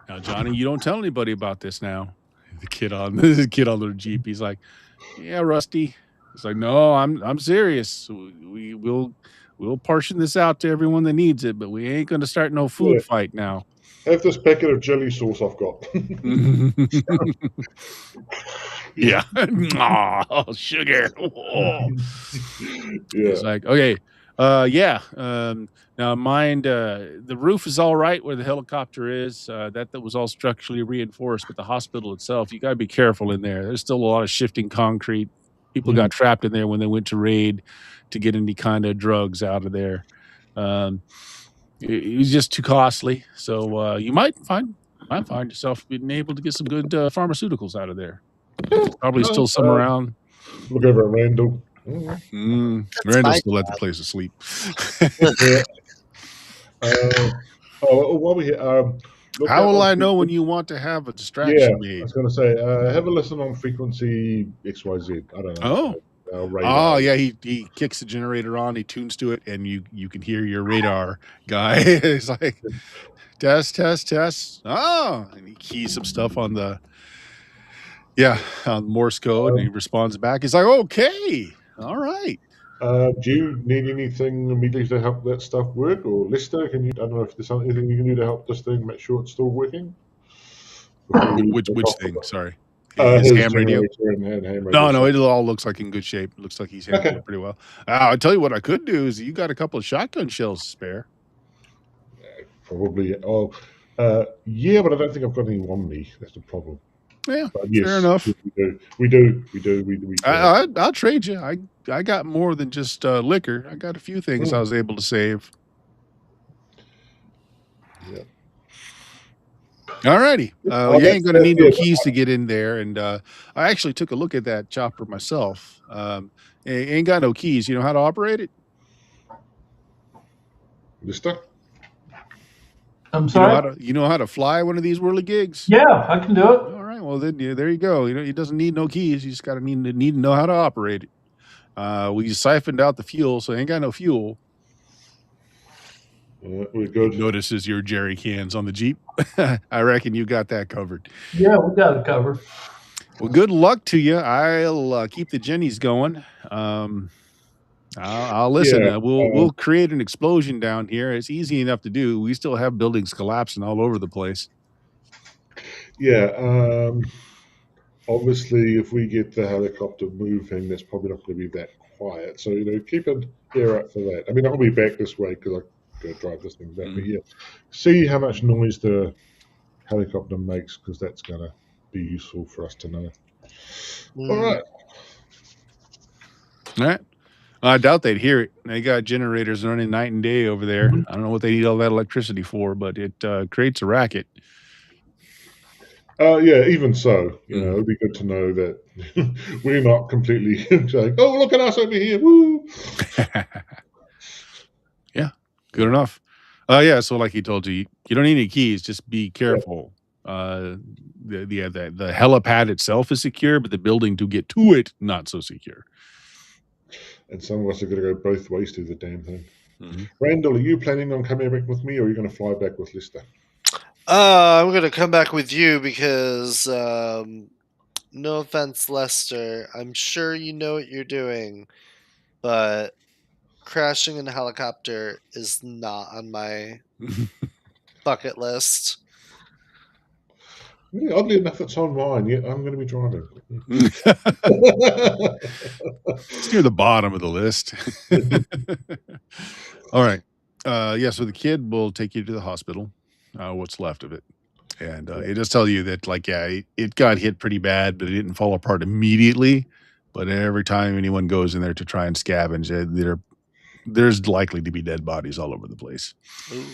Now, Johnny, you don't tell anybody about this now. The kid on the Jeep. He's like, "Yeah, Rusty." It's like, "No, I'm serious. We'll portion this out to everyone that needs it, but we ain't going to start no yeah. food fight now." Have this packet of jelly sauce I've got. Yeah. Oh, sugar. Oh. Yeah. He's like, "Okay, yeah, now mind, the roof is all right where the helicopter is, that was all structurally reinforced, but the hospital itself, you gotta be careful in there. There's still a lot of shifting concrete. People Mhm. got trapped in there when they went to raid to get any kinda drugs out of there. Um, it was just too costly, so, you might find yourself being able to get some good, pharmaceuticals out of there. Probably No, still some around." look over at Randall. Mhm. That's Randall's my still at the place asleep. Yeah. While we here, look How out will on I know when frequency. you want to have a Yeah, distraction I was made? going to say, have a listen on frequency XYZ. I don't know. Oh. Our radar. Oh, yeah, he kicks the generator on, he tunes to it, and you can hear your radar guy. It's like, "Test, test, test." Oh, and he keys some stuff on the yeah, on Morse code, and he Um, responds back. He's like, "Okay. Alright." do you need anything immediately to help that stuff work? Or Lester, can you? I don't know if there's anything you can do to help this thing make sure it's still working before we take Which off with thing? it. Sorry. His His ham radio? generator and ham radio No, no, stuff. it all looks like in good shape. It looks like he's handled Okay. it pretty well. I'll tell you what I could do is you got a couple of shotgun shells to spare. Probably. Oh, yeah, but I don't think I've got any on me. That's the problem. Yeah, But fair yes, enough. we do. We do. We do. We do have. I'll trade you. I got more than just liquor. I got a few things I Mm, was able to save. yeah. Alrighty. Oh, You ain't gonna that's need no yeah. keys to get in there. And I actually took a look at that chopper myself. Ain't got no keys. You know how to operate it? Lester. I'm sorry? You know how to fly one of these whirligigs? Yeah, I can do it. All right. Well, then yeah, there you go. He doesn't need no keys. You just gotta need to know how to operate it. We siphoned out the fuel, so ain't got no fuel. We're He good. notices your jerry cans on the Jeep. I reckon you got that covered. Yeah, we got it covered. Well, good luck to you. I'll keep the Jennies going. I'll listen. Yeah. We'll create an explosion down here. It's easy enough to do. We still have buildings collapsing all over the place. Yeah. Obviously, if we get the helicopter moving, that's probably not going to be that quiet. So keep an ear out for that. I mean, I'll be back this way because I got to drive this thing back. But yeah, see how much noise the helicopter makes because that's gonna. be useful for us to know. Mm. All right. All right. I doubt they'd hear it. They got generators running night and day over there. Mhm. I don't know what they need all that electricity for, but it creates a racket. Yeah, even so, Mm. it'd be good to know that we're not completely like, oh, look at us over here, woo! Yeah, good enough. Yeah, so like he told you, you don't need any keys. Just be careful. The helipad itself is secure, but the building to get to it not so secure. And some of us are going to go both ways through the damn thing. Mm-hmm. Randall, are you planning on coming back with me, or are you going to fly back with Lester? I'm gonna come back with you because, no offense, Lester. I'm sure you know what you're doing, but crashing in a helicopter is not on my bucket list. Yeah, oddly enough, it's on mine. Yeah, I'm going to be driving. It's near the bottom of the list. All right. Yeah, so the kid will take you to the hospital, what's left of it. And it does tell you that, like, yeah, it got hit pretty bad, but it didn't fall apart immediately. But every time anyone goes in there to try and scavenge, there's likely to be dead bodies all over the place. Ooh.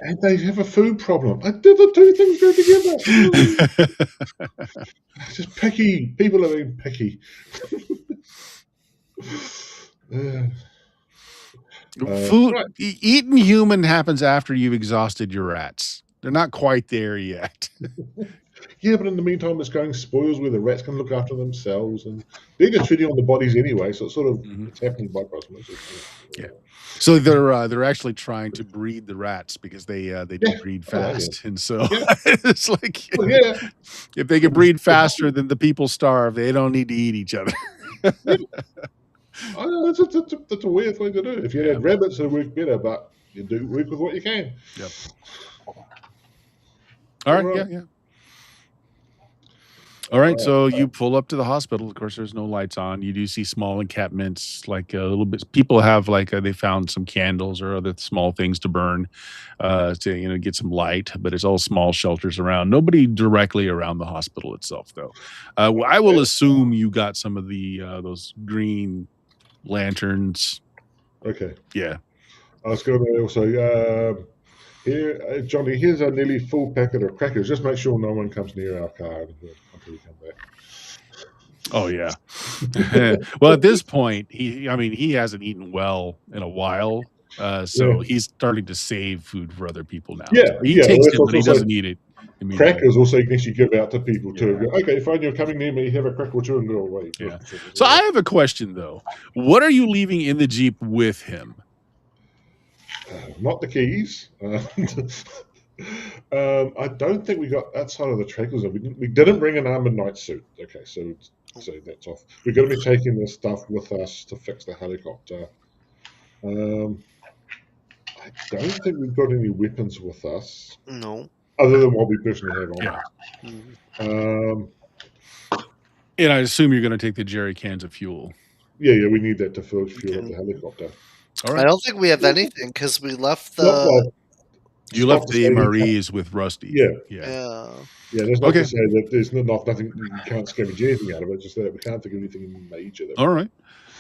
And they have a food problem. The two things go together. Just picky. People are being picky. Food Right. eating human happens after you've exhausted your rats. They're not quite there yet. Yeah, but in the meantime, it's going spoils where the rats can look after themselves, and they're just feeding on the bodies anyway. So it's sort of it's happening by osmosis. Yeah. So they're actually trying to breed the rats because they do breed Oh, yeah. fast, and so Yeah. it's like Well, yeah. if they can breed faster than the people starve, they don't need to eat each other. Yeah. I know that's a weird thing to do. If you had rabbits, it would work better, but you do work with what you can. Yep. All right. Yeah. All right, so you pull up to the hospital. Of course, there's no lights on. You do see small encampments, like a little bit. People have they found some candles or other small things to burn, to get some light. But it's all small shelters around. Nobody directly around the hospital itself, though. I will assume you got some of the those green lanterns. Okay. Yeah. I was going to also here, Johnny. Here's a nearly full packet of crackers. Just make sure no one comes near our car until we come back. Oh yeah. Well, at this point, he hasn't eaten well in a while. So he's starting to save food for other people now. Yeah, So he yeah. takes Well, it, but he doesn't eat it immediately. Crackers also you can actually give out to people too. Go, okay, fine, you're coming near me. Have a cracker or two and go away. Yeah. So I have a question though. What are you leaving in the Jeep with him? Not the keys. I don't think we got outside of the trackers. We didn't bring an armored night suit. Okay, so that's off. We're going to be taking this stuff with us to fix the helicopter. I don't think we've got any weapons with us. No. Other than what we personally have on. Yeah. And I assume you're going to take the jerry cans of fuel. Yeah, we need that to fuel the helicopter. All right. I don't think we have anything because we left the. You left the MREs with Rusty. Yeah. There's not to say that there's nothing you can't scavenge anything out of it. Just that we can't think of anything major. All right.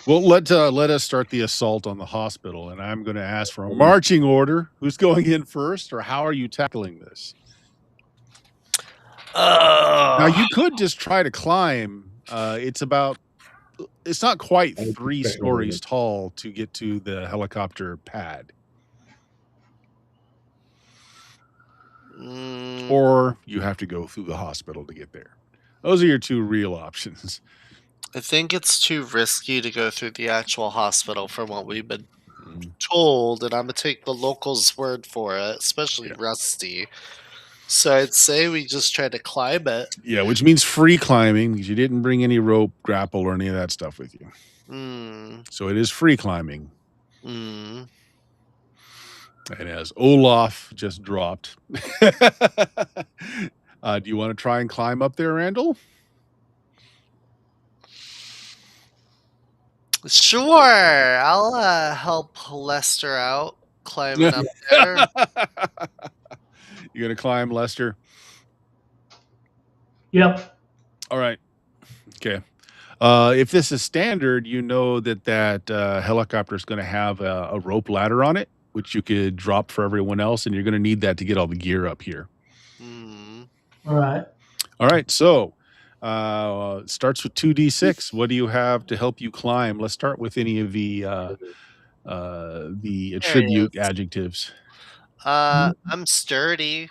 Well, let us start the assault on the hospital, and I'm going to ask for a marching order. Who's going in first, or how are you tackling this? Now you could just try to climb. It's not quite 3 stories tall to get to the helicopter pad. Or you have to go through the hospital to get there. Those are your two real options. I think it's too risky to go through the actual hospital from what we've been told, and I'm going to take the locals' word for it, especially Rusty. So I'd say we just try to climb it. Yeah, which means free climbing because you didn't bring any rope, grapple, or any of that stuff with you. So it is free climbing. And as Olaf just dropped, do you want to try and climb up there, Randall? Sure. I'll help Lester out climbing up there. You gonna climb, Lester? Yep. All right. Okay. If this is standard, you know that helicopter is going to have a rope ladder on it, which you could drop for everyone else, and you're going to need that to get all the gear up here. Hmm. All right. All right. So starts with 2d6. What do you have to help you climb? Let's start with any of the There he attribute is. adjectives. I'm sturdy.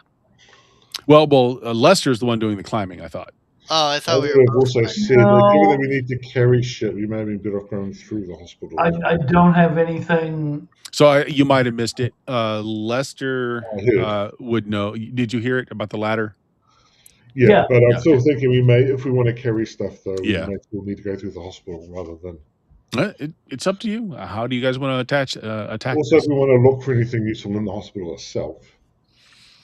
Well, Lester's the one doing the climbing, I thought. Oh, I I thought we were would have both also climbing. said, given that No, we need to carry shit, we may have been better off going through the hospital. I don't have anything. So you might have missed it. Lester I heard. would know. Did you hear it about the ladder? Yeah, Yeah. but I'm Yeah. still thinking we may, if we want to carry stuff, though, we Yeah. may still need to go through the hospital rather than. It's up to you. How do you guys want to attack Also, if this? we want to look for anything useful in the hospital itself,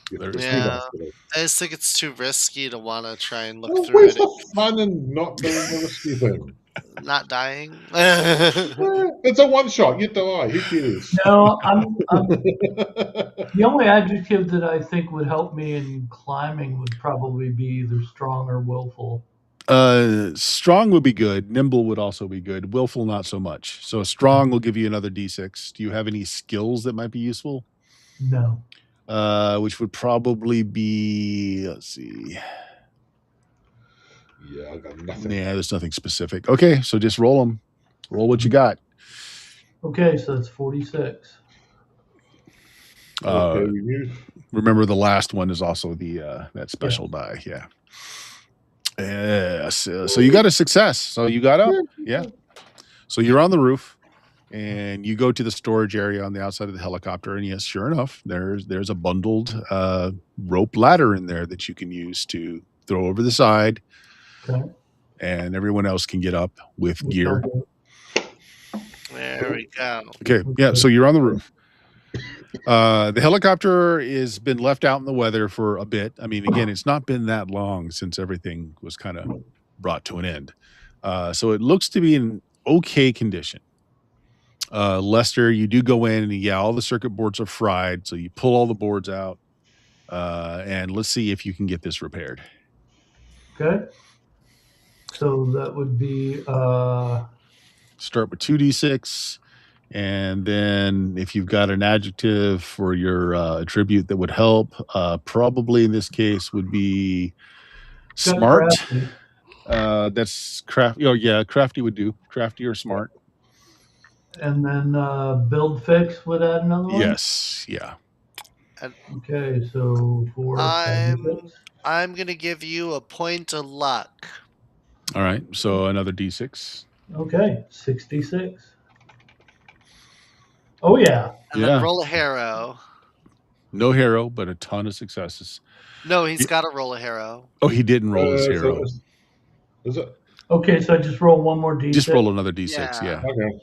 you have to go There's through the Yeah, hospital. I just think it's too risky to want to try and look Well, through where's it. the fun in not doing the risky thing? Not dying. It's a one shot. You die. Who cares? No, the only adjective that I think would help me in climbing would probably be either strong or willful. Strong would be good. Nimble would also be good. Willful, not so much. So strong will give you another d6. Do you have any skills that might be useful? No. Which would probably be, let's see. Yeah, I got nothing. Yeah, there's nothing specific. Okay, so just roll them. Roll what you got. Okay, so that's 46. Okay, we knew. Remember, the last one is also the that special die. Yeah. Yes. So you got a success. So you got up. Yeah. So you're on the roof, and you go to the storage area on the outside of the helicopter, and yes, sure enough, there's a bundled rope ladder in there that you can use to throw over the side, Okay. and everyone else can get up with Which gear. I'll do. There we go. Okay. Yeah. So you're on the roof. The helicopter has been left out in the weather for a bit. I mean, again, it's not been that long since everything was kind of brought to an end. So it looks to be in okay condition. Lester, you do go in and yeah, all the circuit boards are fried. So you pull all the boards out. And let's see if you can get this repaired. Okay. So that would be Start with 2d6. And then if you've got an adjective for your attribute that would help, probably in this case would be smart. crafty. That's crafty. Oh, yeah, crafty would do. Crafty or smart. And then build fix would add another one? Yes. Yeah. Okay, so for I'm gonna give you a point of luck. All right. So another d6. Okay, 66. Oh yeah. And Yeah. then roll a hero. No hero, but a ton of successes. No, he's got to roll a hero. Oh, he didn't roll his hero. Is it? Okay, so I just roll one more d6. Just roll another d6. Yeah. Okay.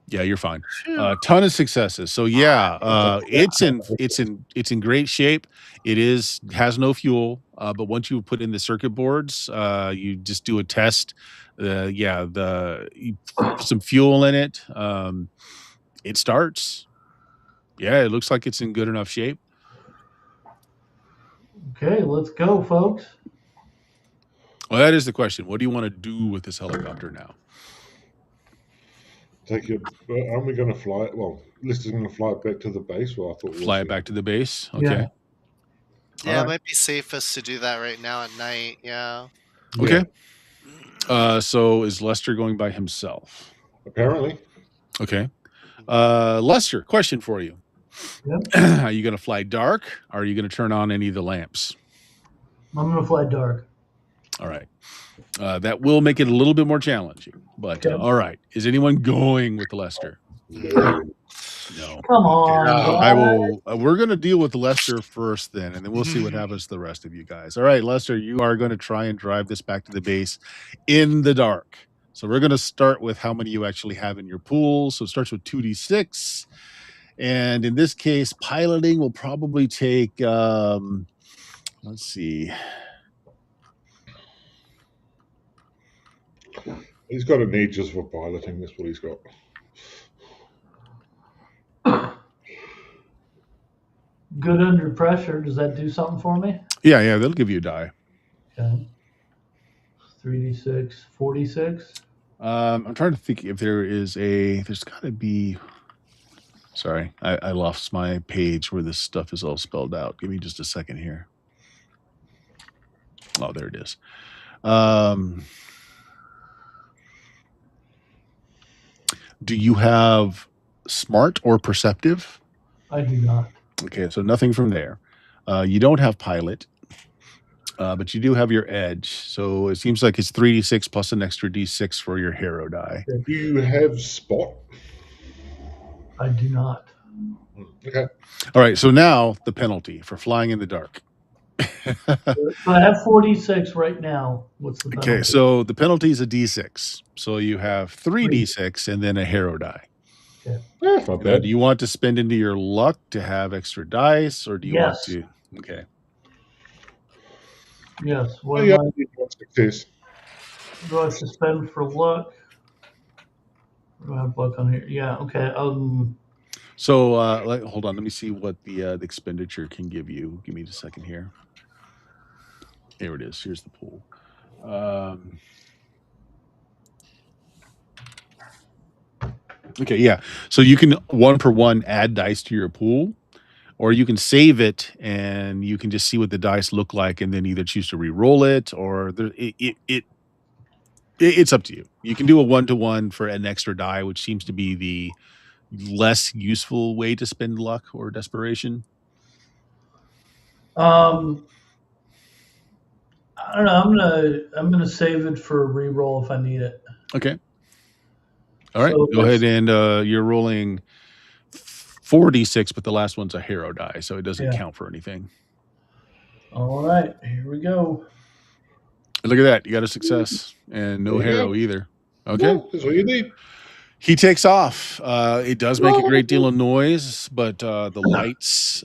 Yeah, you're fine. Ton of successes. So yeah, it's in great shape. It has no fuel, but once you put in the circuit boards, you just do a test. You put some fuel in it. It starts. Yeah, it looks like it's in good enough shape. Okay, let's go, folks. Well, that is the question. What do you want to do with this helicopter now? Take it. Aren't we going to fly it? Well, Lister's going to fly it back to the base. Well, I thought Fly it back to the base. Okay. Yeah. Yeah, it might be safest to do that right now at night. Yeah. Okay. So is Lester going by himself? Apparently. Okay. Lester, question for you. Yep. Are you going to fly dark? Or are you going to turn on any of the lamps? I'm going to fly dark. All right. That will make it a little bit more challenging. But all right. Is anyone going with Lester? No. Come on. I will. We're going to deal with Lester first, then, and then we'll see what happens to the rest of you guys. All right, Lester, you are going to try and drive this back to the base in the dark. So we're going to start with how many you actually have in your pool. So it starts with 2d6, and in this case, piloting will probably take. Let's see. He's got a need just for piloting. That's what he's got. Good under pressure. Does that do something for me? Yeah, that'll give you a die. Okay. 3d6, 46. I'm trying to think if there's got to be. Sorry, I lost my page where this stuff is all spelled out. Give me just a second here. Oh, there it is. Do you have smart or perceptive? I do not. Okay, so nothing from there. You don't have pilot, but you do have your edge. So it seems like it's 3d6 plus an extra d6 for your hero die. Do you have spot? I do not. Okay. All right, so now the penalty for flying in the dark. So I have 46 right now. What's the penalty? Okay, so the penalty is a d6. So you have 3d6 and then a hero die. Okay. That's not Now, bad. do you want to spend into your luck to have extra dice, or do you want Yes. to? Okay. Yes. Oh, What yeah, am I? you got success. Do I have to spend for luck? Do I have luck on here? Yeah. Okay. So hold on. Let me see what the expenditure can give you. Give me just a second here. Here it is. Here's the pool. Okay, yeah. So you can 1 per 1 add dice to your pool, or you can save it and you can just see what the dice look like, and then either choose to re-roll it, or it's up to you. You can do a 1-to-1 for an extra die, which seems to be the less useful way to spend luck or desperation. I don't know. I'm gonna save it for a reroll if I need it. Okay. All right. So Go ahead and you're rolling 4d6, but the last one's a hero die, so it doesn't Yeah. count for anything. All right, here we go. Look at that. You got a success and no There you hero go. either. Okay. Well, that's what you need. He takes off. It does make a great deal of noise, but the lights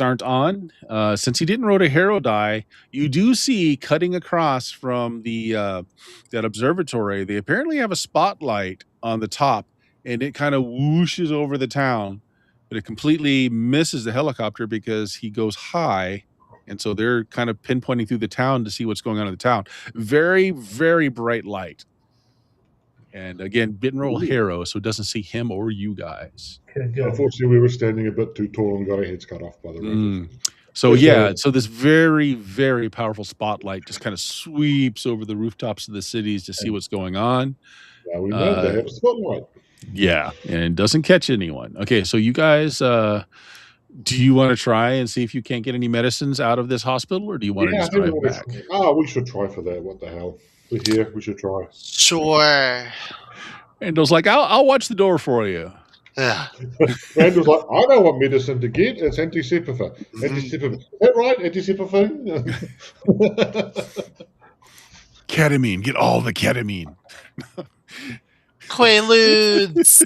aren't on. Since he didn't roll a hero die, you do see cutting across from the that observatory. They apparently have a spotlight on the top, and it kind of whooshes over the town, but it completely misses the helicopter because he goes high. And so they're kind of pinpointing through the town to see what's going on in the town. Very, very bright light. And again, didn't roll hero, so it doesn't see him or you guys. Okay, good. Unfortunately, we were standing a bit too tall and got our heads cut off by the rockets. So Yes, yeah, so this very, very powerful spotlight just kind of sweeps over the rooftops of the cities to see what's going on. Now we know they have a spotlight. Yeah, and it doesn't catch anyone. Okay, so you guys, do you want to try and see if you can't get any medicines out of this hospital, or do you want to Yeah, I just think we drive want back? to. Ah, we should try for that. What the hell? We're here. We should try. Sure. Randall's like, I'll watch the door for you. Yeah. Randall's like, I know what medicine to get. It's antisepafin. Antisepafin. Is that right? Antisepafin? Ketamine. Get all the ketamine. Quaaludes.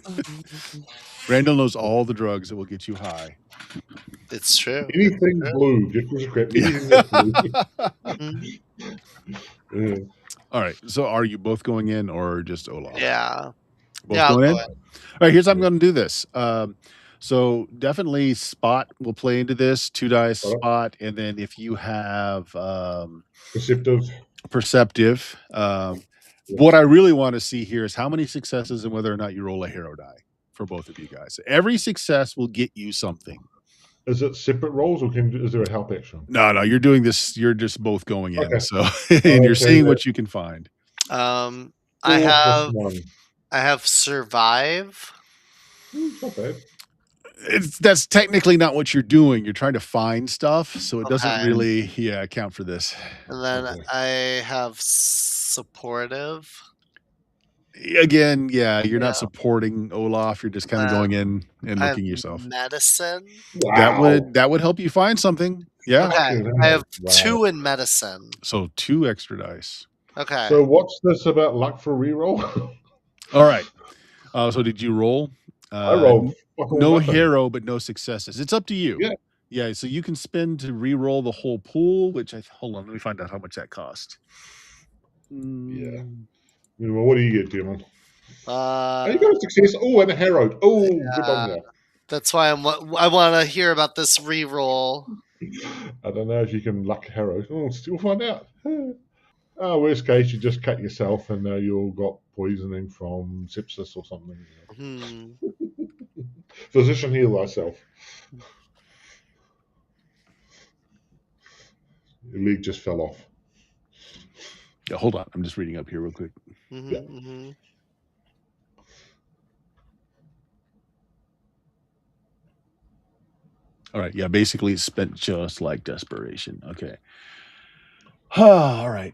Randall knows all the drugs that will get you high. It's true. Anything blue. Just was crap. Anything that's blue. Yeah. All right. So are you both going in or just Olaf? Yeah. Both Yeah, I'll going in? go in. All right, here's how I'm going to do this. So definitely spot will play into this, 2 dice spot, and then if you have perceptive. What I really want to see here is how many successes and whether or not you roll a hero die for both of you guys. Every success will get you something. Is it separate rolls or is there a help action? No, you're doing this. You're just both going in. Okay. So and you're seeing what you can find. I have survive. Not bad. That's technically not what you're doing. You're trying to find stuff, so it doesn't Okay. really account for this. And then I have supportive. Again, you're not supporting Olaf. You're just kind of going in and I looking have yourself. medicine. Wow. That would help you find something. Yeah. Okay. I have 2 in medicine. So 2 extra dice. Okay. So what's this about luck for reroll? All right. So did you roll? I rolled. No hero, but no successes. It's up to you. Yeah. Yeah. So you can spend to re-roll the whole pool, which hold on, let me find out how much that cost. Yeah. Well, what do you get, Demon? You got a success. Oh, and a hero. Oh, good on you. That's why I want to hear about this re-roll. I don't know if you can luck hero. Oh, we'll find out. Worst case, you just cut yourself and you've got poisoning from sepsis or something. Hmm. Physician, heal thyself. Your leg just fell off. Yeah, hold on. I'm just reading up here real quick. Yeah. Hmm. All right. Yeah. Basically, it's spent just like desperation. Okay. All right.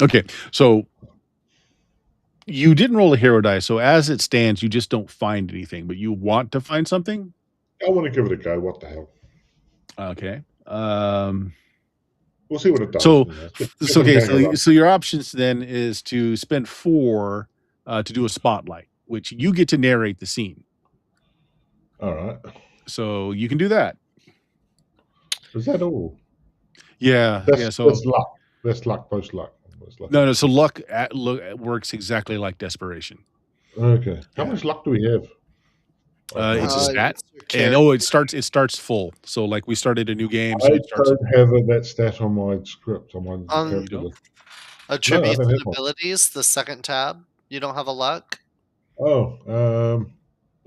Okay. So you didn't roll a hero die. So as it stands, you just don't find anything, but you want to find something. I want to give it a go. What the hell? Okay. We'll see what it does. So, Get some okay. gang So, around. so your options then is to spend 4 to do a spotlight, which you get to narrate the scene. All right. So you can do that. Is that all? Yeah. That's Yeah. that's So luck. That's luck post luck. no. So luck works exactly like desperation. Okay. How Yeah. much luck do we have? It's a stat, It's your and character. it starts full. So like we started a new game, so I it starts. don't have that stat on my script on my On You character don't. list. No, I attributes don't and have one. abilities, the second tab. You don't have a luck. Oh, oh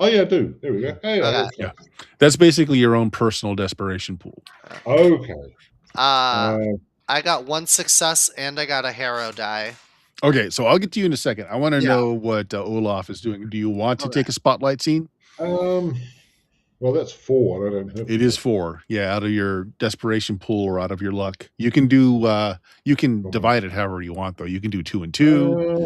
yeah, I do. There we go. Hey, Okay. that's Yeah. nice. That's basically your own personal desperation pool. Okay. Uh, Uh, I got 1 success and I got a hero die. Okay, so I'll get to you in a second. I want to Yeah. know what Olaf is doing. Do you want to Okay. take a spotlight scene? um, well, that's 4. I don't have It is 4. 4. Yeah, out of your desperation pool or out of your luck. You can do you can Come on. divide it however you want though. You can do 2 and 2.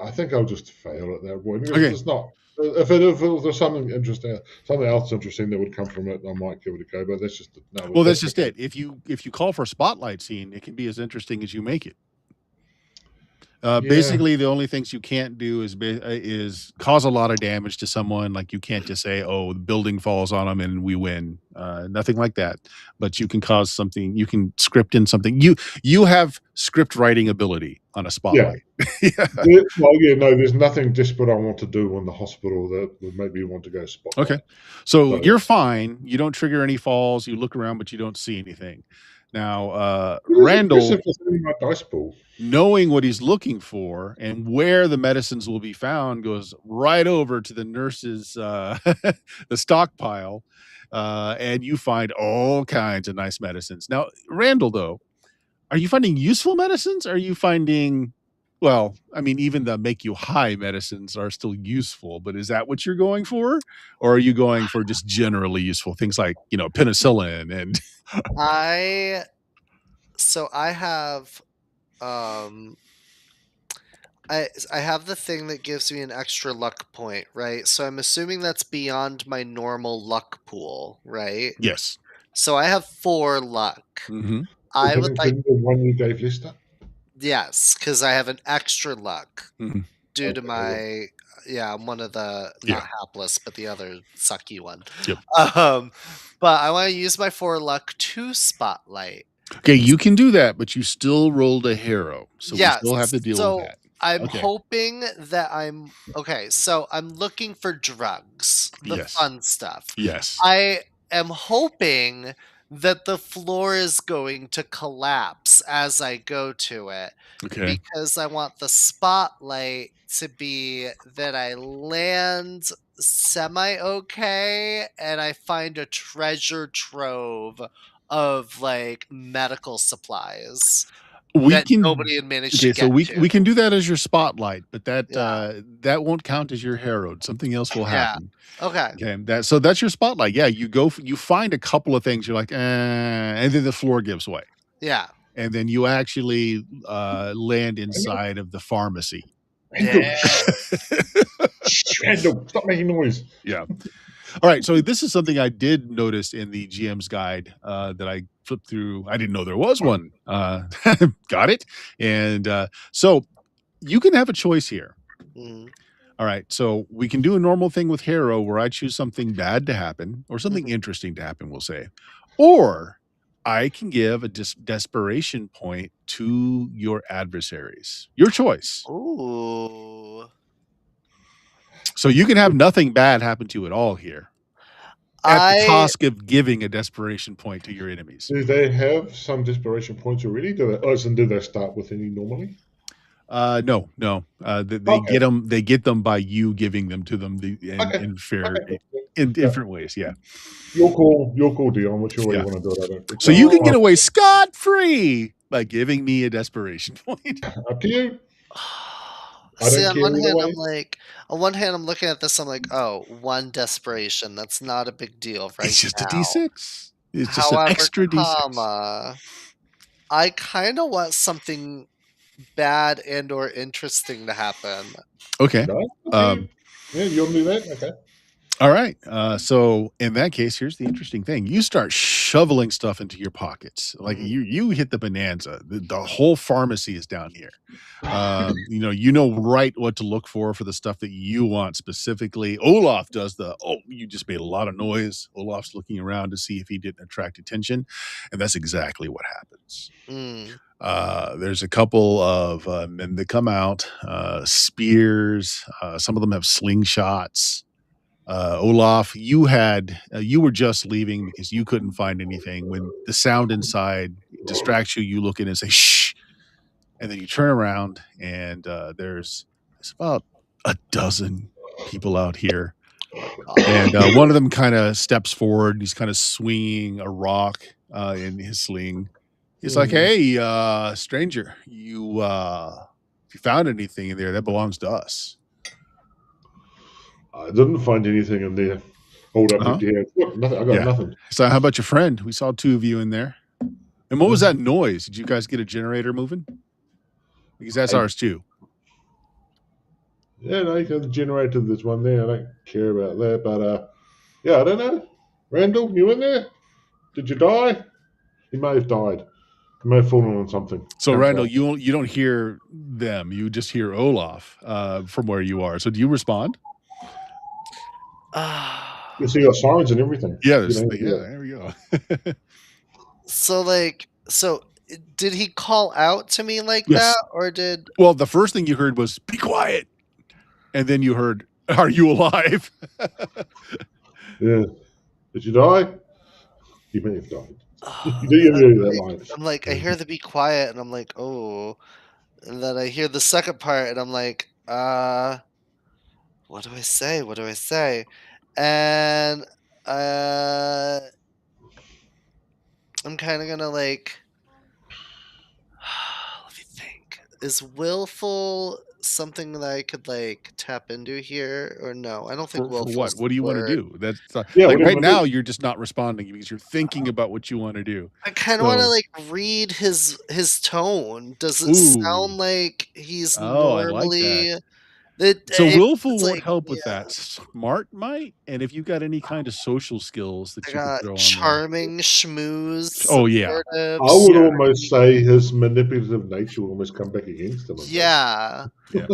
I think I'll just fail at that point because Okay. it's not. If there's something interesting, something else interesting that would come from it, I might give it a go. But that's just no. Well, that's That's the just case. it. If you call for a spotlight scene, it can be as interesting as you make it. Yeah. Basically, the only things you can't do is cause a lot of damage to someone. Like you can't just say, "Oh, the building falls on them and we win." Nothing like that. But you can cause something. You can script in something. You have script writing ability on a Yeah. spotlight. Yeah. Well, yeah. No, there's nothing desperate I want to do in the hospital that would make me want to go Okay. spotlight. So So you're fine. You don't trigger any falls. You look around, but you don't see anything. Now, it is Randall, impressive to see my dice pool. knowing what he's looking for and where the medicines will be found, goes right over to the nurse's the stockpile, and you find all kinds of nice medicines. Now, Randall, though, are you finding useful medicines? Are you finding well, I mean, even the make you high medicines are still useful, but is that what you're going for? Or are you going for just generally useful things like, penicillin and I so I have um I have the thing that gives me an extra luck point, right? So I'm assuming that's beyond my normal luck pool, right? yes. So I have 4 luck. Mhm. Does I that would like include the one you gave Lister? yes, because I have an extra luck Mhm. due to Okay. Well, my yeah, I'm one of the Yeah. not hapless, but the other sucky one. Yep. Um, but I want to use my 4 luck to spotlight. Okay, you can do that, but you still rolled a hero, so we Yes. still have to deal with So that. I'm Okay. hoping that I'm okay. So I'm looking for drugs, the Yes. fun stuff. Yes. I am hoping that the floor is going to collapse as I go to it Okay. because I want the spotlight to be that I land semi okay and I find a treasure trove of like medical supplies We that can nobody had managed to okay, so get we to. we can do that as your spotlight, but that, Yeah, that won't count as your herald. Something else will yeah. happen. Okay, Okay, that's your spotlight. Yeah, you find a couple of things, you're like, and then the floor gives way. yeah. And then you actually, land Randall, inside of the pharmacy. Yeah. Randall, Randall, stop making noise. Yeah. All right, so this is something I did notice in the GM's guide, that I flipped through. I didn't know there was one. Got it. And, so you can have a choice here. Mhm, All right, so we can do a normal thing with Hero where I choose something bad to happen or something mhm. interesting to happen, we'll say. Or I can give a desperation point to your adversaries. Your choice. Ooh. So you can have nothing bad happen to you at all here at the I cost of giving a desperation point to your enemies. Do they have some desperation points already? Do they start with any normally? No, no. They Okay, get them. They get them by you giving them to them okay, in fair okay. in Yeah, different ways. Yeah, your call, Dion. Whichever way yeah. you want to do it. It's So up, you can get up, away scot free by giving me a desperation point. up to you. I see don't care either way. on one hand, I'm looking at this, I'm like, oh, one desperation. That's not a big deal right It's just a now. D6. It's just an However, extra D6. comma, I kind of want something bad and or interesting to happen. Okay. No, up to you. Um, Yeah, you want to do that? Okay. all right. So in that case, here's the interesting thing. You start shoveling stuff into your pockets. Like Mm, you hit the bonanza. The whole pharmacy is down here. You know right what to look for the stuff that you want specifically. Olaf does you just made a lot of noise. Olaf's looking around to see if he didn't attract attention, and that's exactly what happens. mm. There's a couple of men that come out, spears. Some of them have slingshots. Olaf, you were just leaving because you couldn't find anything. When the sound inside distracts you, you look in and say "shh," and then you turn around and there's about a dozen people out here, and God. one of them kind of steps forward. He's kind of swinging a rock in his sling. He's like, Mm, "Hey, stranger, if you found anything in there, that belongs to us." I didn't find anything in there. Hold up Uh-huh. empty hands. Look, nothing. I got Yeah. nothing. So, how about your friend? We saw two of you in there. And what was that noise? Did you guys get a generator moving? Because that's I ours too. Yeah, no, you can generate to this one there. I don't care about that, but yeah, I don't know. Randall, you in there? Did you die? He may have died. He may have fallen on something. So, Can't Randall, tell. you don't hear them. You just hear Olaf from where you are. So, do you respond? You see our sirens and everything. Yeah. You know, Yeah. There we go. So did he call out to me like that, Yes. or did Well, the first thing you heard was "Be quiet," and then you heard, "Are you alive?" yeah. Did you die? He may have died. You do and hear that line. I'm like, I hear the be quiet, and I'm like, oh, and then I hear the second part, and I'm like, what do I say? What do I say? And uh, I'm kind of gonna like, let me think. Is willful something that I could like tap into here, or no? I don't think For willful's what? the What do you want to word. do? That's Yeah, like what do you right want to now do? you're just not responding because you're thinking about what you want to do. I kind of want to So, like read his tone. Does it ooh, sound like he's oh, I like that. normally So willful it's won't like, help with yeah, that. Smart might, and if you've got any kind of social skills I that you could got throw on there. charming, schmooze, Oh yeah, supportive, I would yeah, almost say his manipulative nature will almost come back against him, I think. yeah. yeah.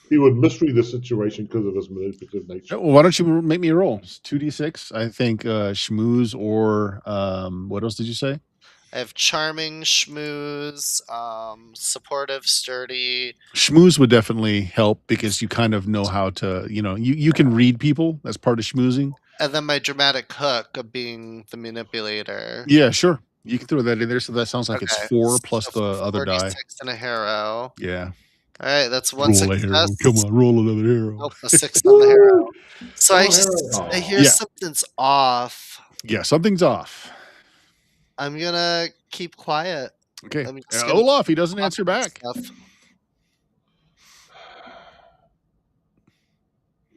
He would mystery the situation because of his manipulative nature. Well, why don't you make me a roll? 2d6. I think schmooze or what else did you say? I have charming, schmooze, supportive, sturdy, Schmooze would definitely help because you kind of know how to, you can read people. That's part of schmoozing. and then my dramatic hook of being the manipulator. Yeah, sure. You can throw that in there. So that sounds like it's Okay, 4 plus so the other die. 46 and a hero. Yeah. All right, that's one Roll a hero. Come success. on, roll another hero. Nope, a 6 on the hero. Woo! So Oh, Harry. I Oh. hear Yeah. something's off. Yeah, something's off. I'm gonna keep quiet. Okay. I'm just gonna Olaf, he doesn't keep answer talking back. stuff.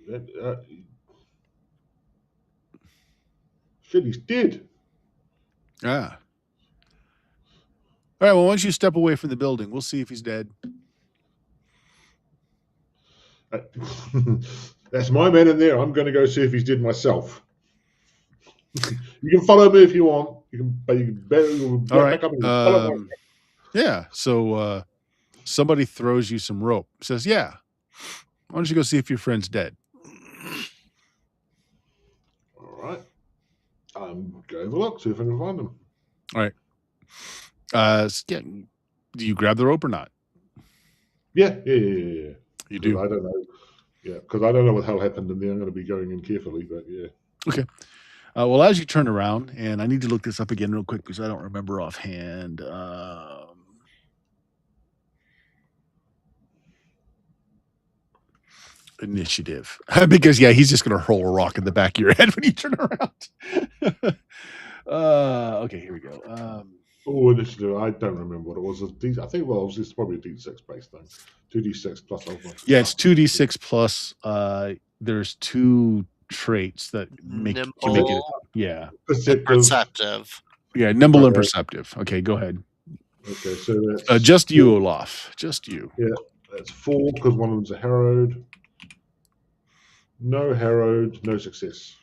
That, shit, he's dead. Ah. All right. Well, once you step away from the building, we'll see if he's dead. That's my man in there. I'm going to go see if he's dead myself. You can follow me if you want. But you can All right. back up and follow me. Yeah. So somebody throws you some rope. Says, "Yeah. Why don't you go see if your friend's dead?" All right. Go have a look, see if I can find him. All right. Yeah, do you grab the rope or not? Yeah. You Because do. I don't know. Yeah, because I don't know what the hell happened, and then I'm going to be going in carefully. But yeah. Okay. Well, as you turn around, and I need to look this up again real quick because I don't remember offhand. Initiative, because yeah, he's just going to hurl a rock in the back of your head when you turn around. Okay, here we go. Oh, initiative. I don't remember what it was. I think, well, it's probably a D6 based thing. 2D6 plus alpha. Yeah, it's 2d6 plus. There's two traits that can make it. Nimble Yeah, and Perceptive. perceptive. yeah, nimble and Okay. perceptive. Okay, go ahead. Okay, so that's Just you, 4. Olaf. Just you. Yeah, that's 4 because one of them's a harrowed. No harrowed, no success.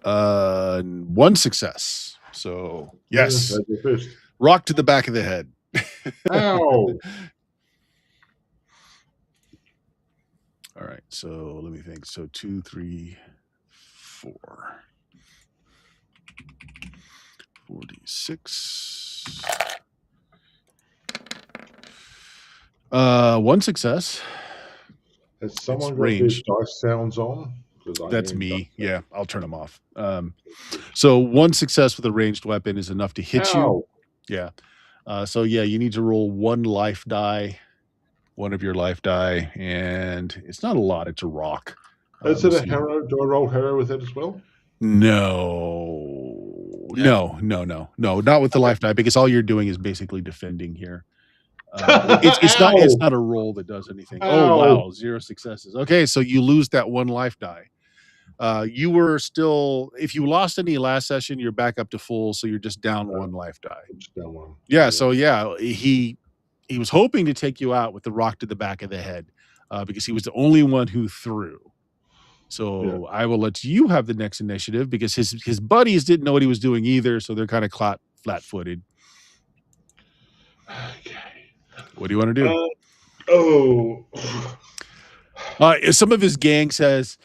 One success. So yes, That's the first. rock to the back of the head. Ow! All right, so let me think. So 2, 3, 4. 46. One success. Has someone It's got their range. dice sounds on? Because I That's am me. done. Yeah, I'll turn them off. So one success with a ranged weapon is enough to hit you. Ow! Yeah. So yeah, you need to roll one life die, one of your life die, and it's not a lot. It's a rock. Is We'll it a see. harrow? Do I roll harrow with it as well? No, Yeah. no, not with the life die because all you're doing is basically defending here. Ow! It's not a roll that does anything. Oh Ow! wow, 0 successes. Okay, so you lose that one life die. You were still, if you lost any last session, you're back up to full, so you're just down one life die. Just down one. Yeah, so yeah, he was hoping to take you out with the rock to the back of the head because he was the only one who threw. So I will let you have the next initiative because his buddies didn't know what he was doing either, so they're kind of flat-footed. Okay. What do you want to do? Some of his gang says,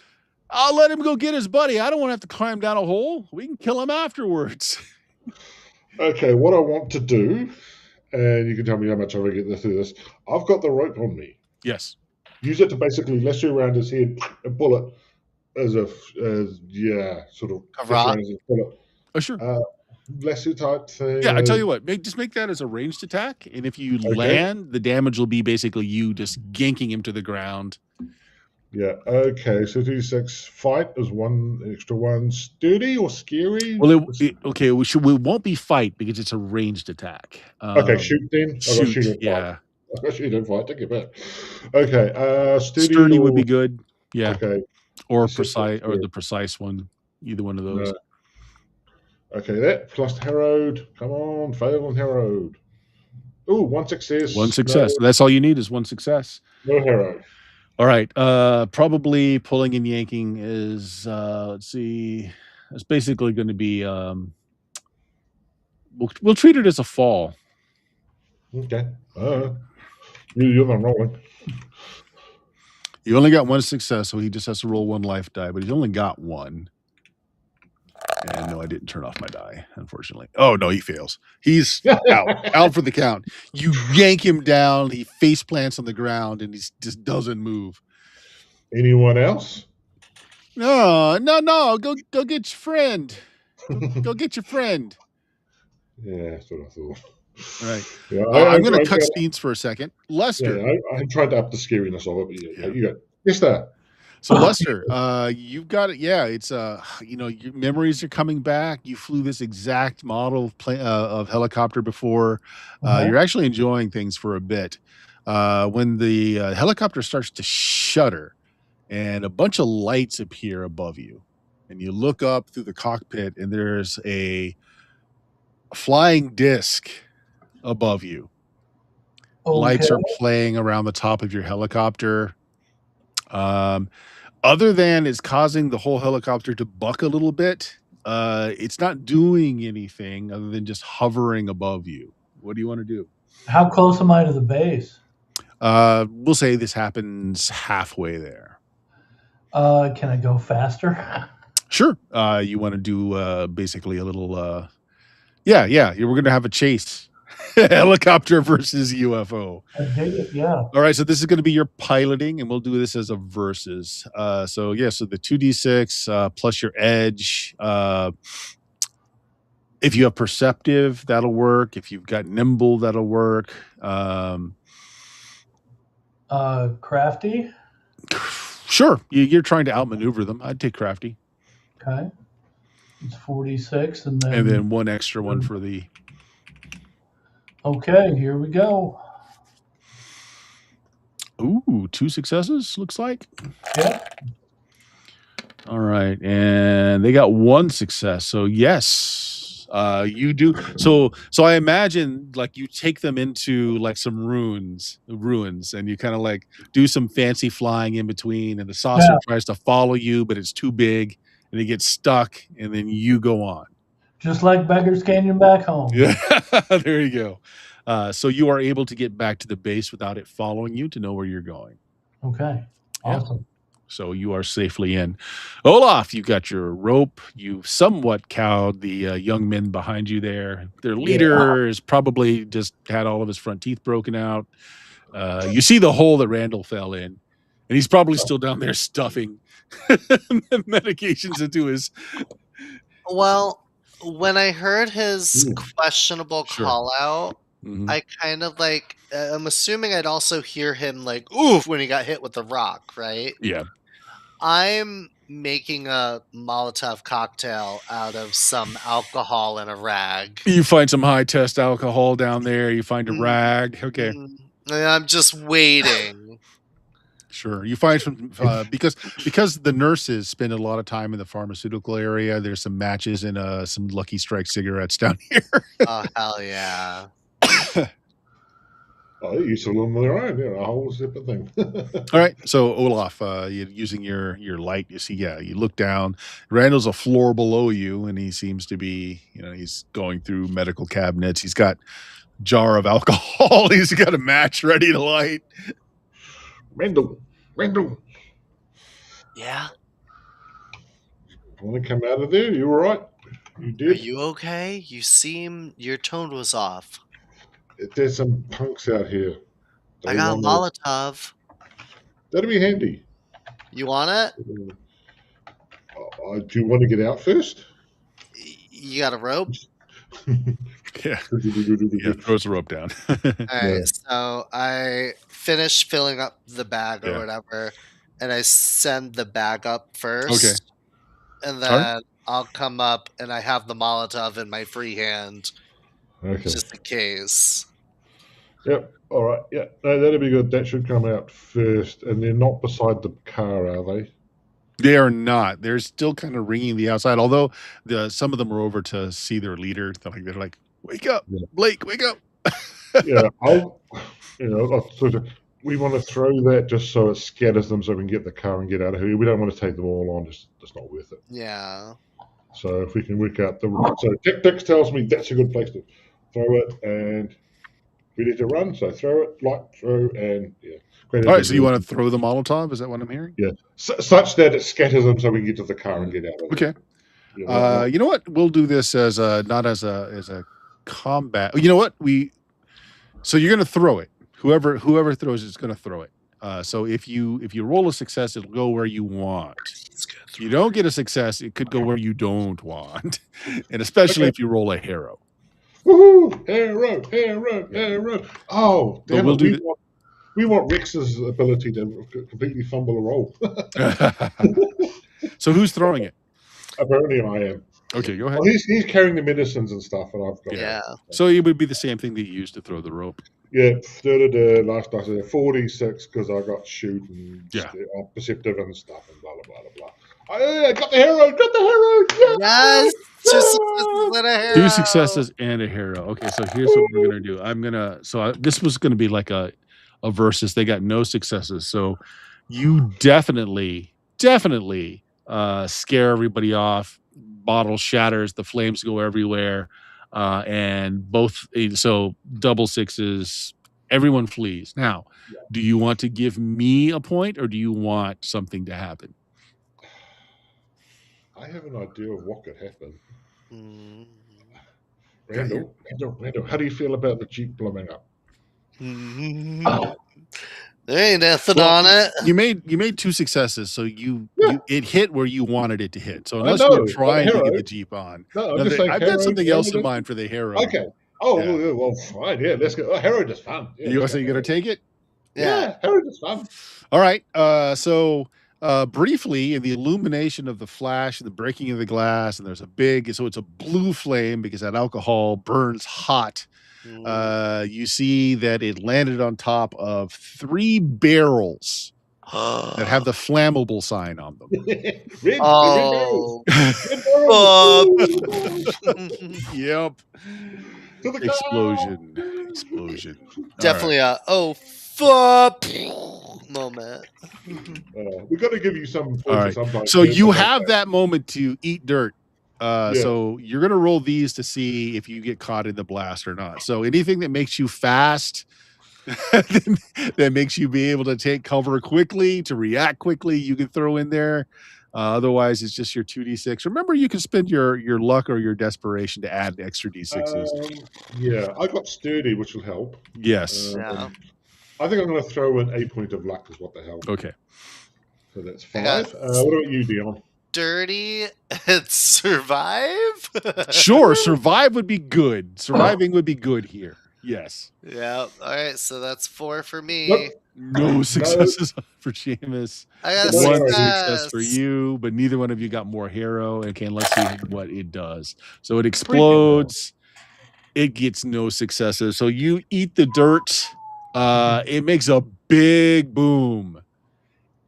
I'll let him go get his buddy. I don't want to have to climb down a hole. We can kill him afterwards. Okay, what I want to do, and you can tell me how much I get through this. I've got the rope on me. Yes. Use it to basically lasso around his head and pull it as sort of A lasso rock? around his head, pull it. Oh, sure. Lasso type thing. Yeah, I tell you what, just make that as a ranged attack, and if you land, the damage will be basically you just yanking him to the ground. Yeah. Okay. So 2d6 fight is one extra one. Sturdy or scary? Well, we won't be fight because it's a ranged attack. Okay, shoot then. I got shoot and yeah. fight. I got shoot and fight. Take it back. Okay. Sturdy would be good. Yeah. Okay. Or precise, or the precise one. Either one of those. No. Okay, that plus harrowed. Come on, fail and harrowed. Ooh, one success. One success. No, that's all you need is one success. No harrowed. All right. Probably pulling and yanking is let's see. It's basically going to be we'll treat it as a fall. Okay. You're not rolling. You only got one success, so he just has to roll one life die, but he's only got one. And no, I didn't turn off my die, unfortunately. Oh no, he fails. He's out for the count. You yank him down, he face plants on the ground, and he just doesn't move. Anyone else? No. Go get your friend. Go get your friend. Yeah, that's what I thought. All right. Yeah, I'm going to cut scenes for a second. Lester. Yeah, I'm trying to up the scariness of it. But yeah. You go. Yes, sir. So Lester, you've got it. Yeah, it's your memories are coming back. You flew this exact model of helicopter before. You're actually enjoying things for a bit. When the helicopter starts to shudder, and a bunch of lights appear above you, and you look up through the cockpit, and there's a flying disc above you. Okay. Lights are playing around the top of your helicopter. Other than it's causing the whole helicopter to buck a little bit, it's not doing anything other than just hovering above you. What do you want to do? How close am I to the base? We'll say this happens halfway there. Can I go faster? Sure. You want to do basically a little yeah, you were going to have a chase. Helicopter versus UFO. I dig it. Yeah. All right, so this is going to be your piloting, and we'll do this as a versus. So yeah, so the 2d6 plus your edge. If you have perceptive, that'll work. If you've got nimble, that'll work. Crafty. Sure, you're trying to outmaneuver them. I'd take crafty, Okay. It's 46, and then one extra one for the. Okay, here we go. Ooh, 2 successes. Looks like. Yep. All right, and they got 1 success. So yes, you do. So I imagine like you take them into like some ruins, and you kind of like do some fancy flying in between, and the saucer Yeah. tries to follow you, but it's too big, and it gets stuck, and then you go on. Just like Beggar's Canyon back home. Yeah, there you go. So you are able to get back to the base without it following you to know where you're going. Okay. Yeah. Awesome. So you are safely in. Olaf, you've got your rope. You've somewhat cowed the young men behind you there. Their leader has probably just had all of his front teeth broken out. You see the hole that Randall fell in, and he's probably still down there stuffing medications into his. Well, when I heard his questionable Sure. call out, Mhm. I kind of like, I'm assuming I'd also hear him like, oof, when he got hit with the rock, right? Yeah. I'm making a Molotov cocktail out of some alcohol and a rag. You find some high test alcohol down there. You find a Mm, rag. Okay. And I'm just waiting. Sure. You find some because the nurses spend a lot of time in the pharmaceutical area. There's some matches and some Lucky Strike cigarettes down here. Oh, hell yeah. Oh, they used to them on their own, a whole separate thing. All right. So Olaf, using your light, you see, you look down. Randall's a floor below you, and he seems to be, he's going through medical cabinets. He's got a jar of alcohol. He's got a match ready to light. Randall. Yeah. Want to come out of there? You all right? You Are did? you okay? Your tone was off. There's some punks out here. I got a Molotov. That'd be handy. You want it? Do you want to get out first? You got a rope? Yeah. Throws the rope down. All right. So I finish filling up the bag or whatever, and I send the bag up first. Okay. And then I'll come up and I have the Molotov in my free hand. Okay. Just in case. Yep. All right. Yeah. No, that'd be good. That should come out first. And they're not beside the car, are they? They are not. They're still kind of ringing the outside. Although some of them are over to see their leader. They're like, "Wake up, Blake! Wake up!" Yeah. We want to throw that just so it scatters them, so we can get the car and get out of here. We don't want to take them all on. It's not worth it. Yeah. So if we can work out so tactics tells me that's a good place to throw it, and ready to run. So throw it, light, throw, and All right. So you want to throw the Molotov? Is that what I'm hearing? Yeah. Such that it scatters them, so we can get to the car and get out of it. Okay. You know what? We'll do this as not as a combat. You know what? So you're going to throw it. Whoever throws it is going to throw it. So if you roll a success, it'll go where you want. If you don't get a success, it could go where you don't want, and especially if you roll a hero. Woohoo! Hero! Oh, damn it! We want Rex's ability to completely fumble a roll. So who's throwing it? Apparently, I am. Okay, go ahead. Well, he's carrying the medicines and stuff, and I've got. Yeah. So it would be the same thing that you used to throw the rope. Yeah, last I said 46 because I got shoot and perceptive and stuff and blah blah blah blah. I got the hero! Yes! 2 successes and a hero! 2 successes and a hero. Okay, so here's what we're gonna do. This was gonna be like a versus. They got no successes, so you definitely scare everybody off. Bottle shatters, the flames go everywhere. And so double sixes, everyone flees. Now, do you want to give me a point or do you want something to happen? I have an idea of what could happen. Mm. Got you. Randall, how do you feel about the Jeep blowing up? There ain't nothing Well, on it. you made 2 successes, so Yeah, it hit where you wanted it to hit. So I unless you were know. But trying to get Hero, the Jeep on, no, I'm now just saying I've got something else in Hero mind for the Harrow. okay. Oh, Yeah. well, fine. Yeah, let's go. Oh, Hero just fun. Yeah, let's go. You gonna take it? Yeah. Yeah, Hero just fun. All right. So briefly, in the illumination of the flash and the breaking of the glass, and it's a blue flame because that alcohol burns hot. Mm. You see that it landed on top of 3 barrels that have the flammable sign on them. Red barrels. Oh, Red barrels. fuck. Ooh, Yep. to the car. Explosion. All right. Definitely a oh fuck moment. We got to give you some All points at right. some point. So Man, you for that. have that moment to eat dirt. Yeah. So you're gonna roll these to see if you get caught in the blast or not. So anything that makes you fast, that makes you be able to take cover quickly, to react quickly, you can throw in there. Otherwise, it's just your 2d6. Remember, you can spend your luck or your desperation to add extra d6s. Yeah, I got sturdy, which will help. Yes. Yeah. I think I'm going to throw in a point of luck as what the help. Okay. So that's I got 5. What about you, Dion? dirty and survive. Sure. Survive would be good. Surviving would be good here. Yes. Yeah. All right. So that's 4 for me. Nope. No successes for Seamus. I got a No, One success. success for you, but neither one of you got more hero. Okay, let's see what it does. So it Freaking explodes. It gets no successes. So you eat the dirt. It makes a big boom.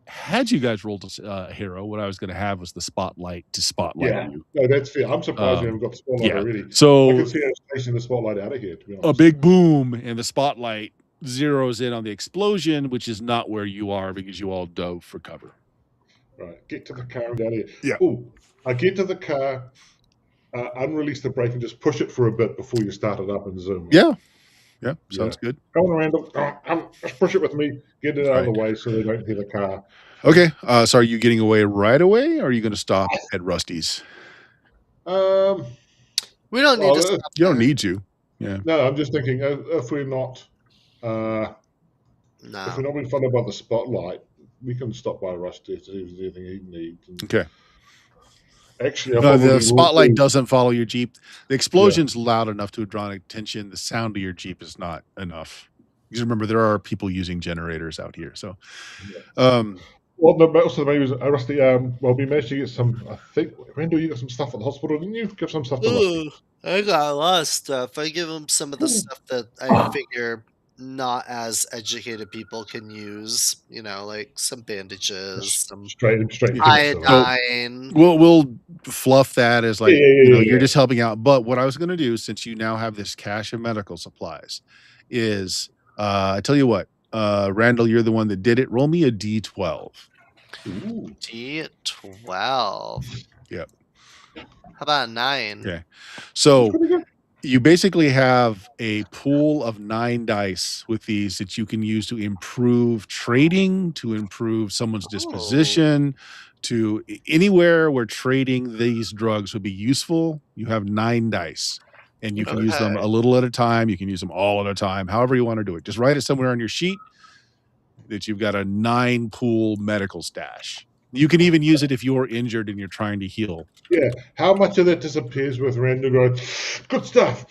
Had you guys rolled a hero, what I was going to have was the spotlight to spotlight Yeah. you. No, that's fair. I'm surprised we haven't got the spotlight Yeah. already. I So can see us chasing the spotlight out of here, to be a honest. big boom, and the spotlight zeroes in on the explosion, which is not where you are because you all dove for cover. Right. Get to the car and get out of here. Yeah. Oh, I get to the car, unrelease the brake, and just push it for a bit before you start it up and zoom. Yeah. Yeah. Sounds good. Come on, Randall. Just push it with me. Get it out of the way so they don't hear the car. Okay. So are you getting away right away, or are you going to stop at Rusty's? We don't need to stop. You don't there. need to. Yeah. No, I'm just thinking if we're not No. being funded by the spotlight, we can stop by Rusty to see if there's anything he needs. And Okay. actually, I No, probably the will spotlight do- doesn't follow your Jeep. The explosion's loud enough to draw attention. The sound of your Jeep is not enough. Because remember, there are people using generators out here. So, Well, no, but also maybe Rusty. Well, we managed to get some. I think Randall, you got some stuff at the hospital, didn't you? Give some stuff to Rusty. Ooh, I got a lot of stuff. I give him some of the stuff that I figure not as educated people can use. You know, like some bandages, some Straight Yeah. iodine. we'll fluff that as like, Yeah. you're just helping out. But what I was going to do, since you now have this cache of medical supplies, is I tell you what, Randall, you're the one that did it. Roll me a D12. Ooh. D12. Yep. How about a 9? Okay. So you basically have a pool of 9 dice with these that you can use to improve trading, to improve someone's disposition, to anywhere where trading these drugs would be useful. You have 9 dice, and you can use them a little at a time. You can use them all at a time, however you want to do it. Just write it somewhere on your sheet that you've got a 9 pool medical stash. You can even use it if you're injured and you're trying to heal. Yeah. How much of that disappears with Randall going, good stuff?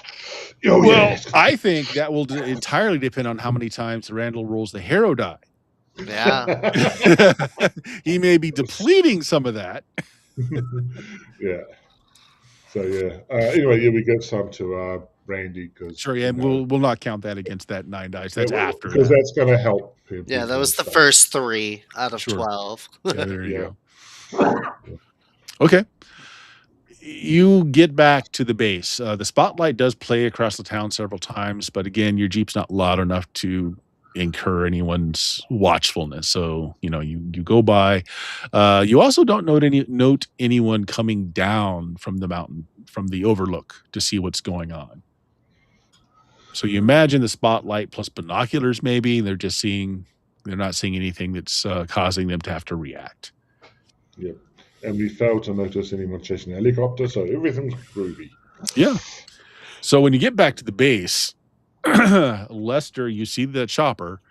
Oh, Well, yeah. I think that will entirely depend on how many times Randall rolls the hero die. Yeah. He may be depleting some of that. Yeah. So yeah. Anyway, yeah, we give some to Randy because Sure, yeah, and we'll not count that against that 9 dice. That's after because that. that's going to help. Yeah, that was the first 3 out of Sure. 12. Yeah, there you Yeah. go. Okay. You get back to the base. The spotlight does play across the town several times, but again, your Jeep's not loud enough to incur anyone's watchfulness. So, you go by. You also don't note anyone coming down from the mountain, from the overlook to see what's going on. So you imagine the spotlight plus binoculars, maybe they're not seeing anything that's causing them to have to react. Yep. And we failed to notice anyone chasing a helicopter, so everything's groovy. Yeah. So when you get back to the base, Lester, you see the chopper.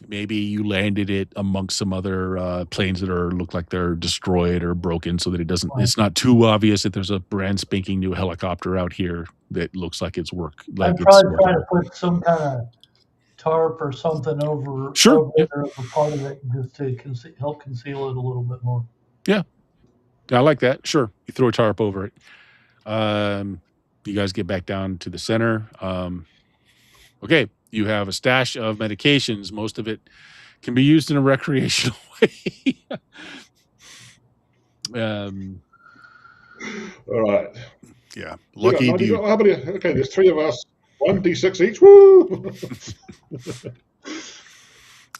Maybe you landed it amongst some other planes that look like they're destroyed or broken, so that Right. it's not too obvious that there's a brand spanking new helicopter out here that looks like it's I'd it's probably try to workable. put some kind of tarp or something over Sure. Yeah. it or over part of it just to help conceal it a little bit more. Yeah. I like that. Sure. You throw a tarp over it. You guys get back down to the center. Okay. You have a stash of medications. Most of it can be used in a recreational way. All right. Yeah. We got Lucky 90. do How many? Okay, there's 3 of us. 1d6 each. Woo!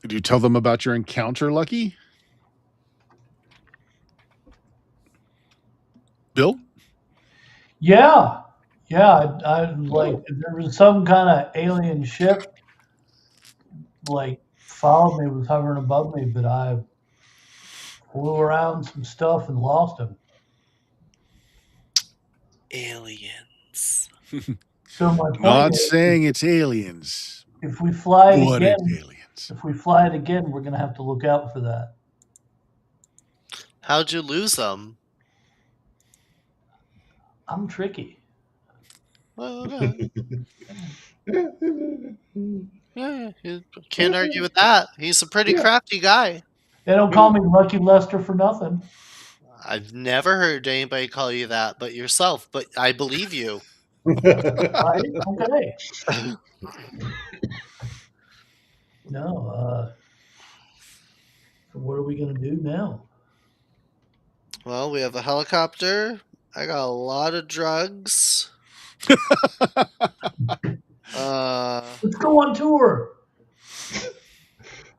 you tell them about your encounter, Lucky? Bill? Yeah. Yeah. I like there was some kind of alien ship like followed me, was hovering above me, but I flew around some stuff and lost him. Aliens. So my point Not is, saying it's aliens. if we fly it What if again, aliens? we're gonna have to look out for that. How'd you lose them? I'm tricky. Well, yeah, you can't argue with that. He's a pretty Yeah. crafty guy. They don't call me Lucky Lester for nothing. I've never heard anybody call you that but yourself, but I believe you. Right? Okay. No. So what are we gonna do now? Well, we have a helicopter. I got a lot of drugs. Let's go on tour.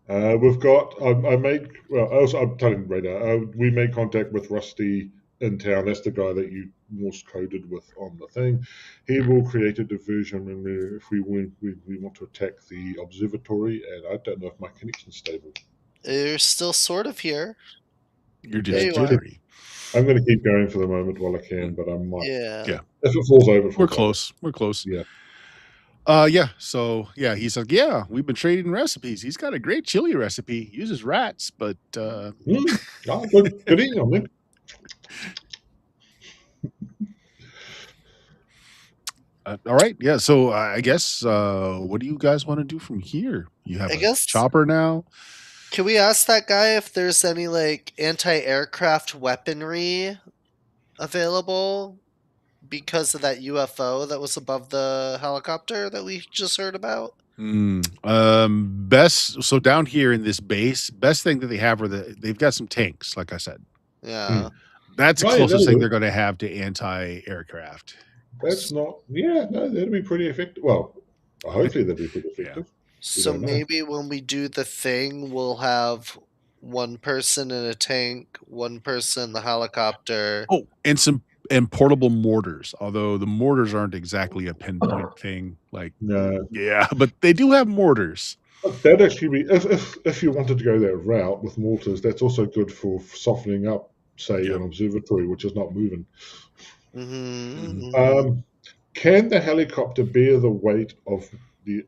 We've got. I made. Well, also, I'm telling you right now. We made contact with Rusty in town. That's the guy that you Morse coded with on the thing. He will create a diversion, and if we want to attack the observatory. And I don't know if my connection's stable. You're still sort of here. You're There just you are. jittery. I'm going to keep going for the moment while I can, but I might. Yeah. Yeah. If it falls over, it We're falls over. close. We're close. Yeah. Yeah. So yeah, he's like, yeah, we've been trading recipes. He's got a great chili recipe. He uses rats, but Oh, good eating on them. all right. Yeah. So I guess what do you guys want to do from here? You have I a guess- chopper now. Can we ask that guy if there's any like anti-aircraft weaponry available because of that UFO that was above the helicopter that we just heard about? Best. So down here in this base, best thing that they have are they've got some tanks. Like I said, Yeah. that's the Right, closest that'll thing do. they're going to have to anti-aircraft. That's not. Yeah, no, that'll be pretty effective. Well, hopefully that'll be pretty effective. So don't know. maybe when we do the thing, we'll have one person in a tank, one person in the helicopter. Oh, and portable mortars. Although the mortars aren't exactly a pinpoint thing. Like, No, yeah, but they do have mortars. that'd actually be if you wanted to go that route with mortars. That's also good for softening up, say, Yeah. an observatory which is not moving. Mm-hmm. Can the helicopter bear the weight of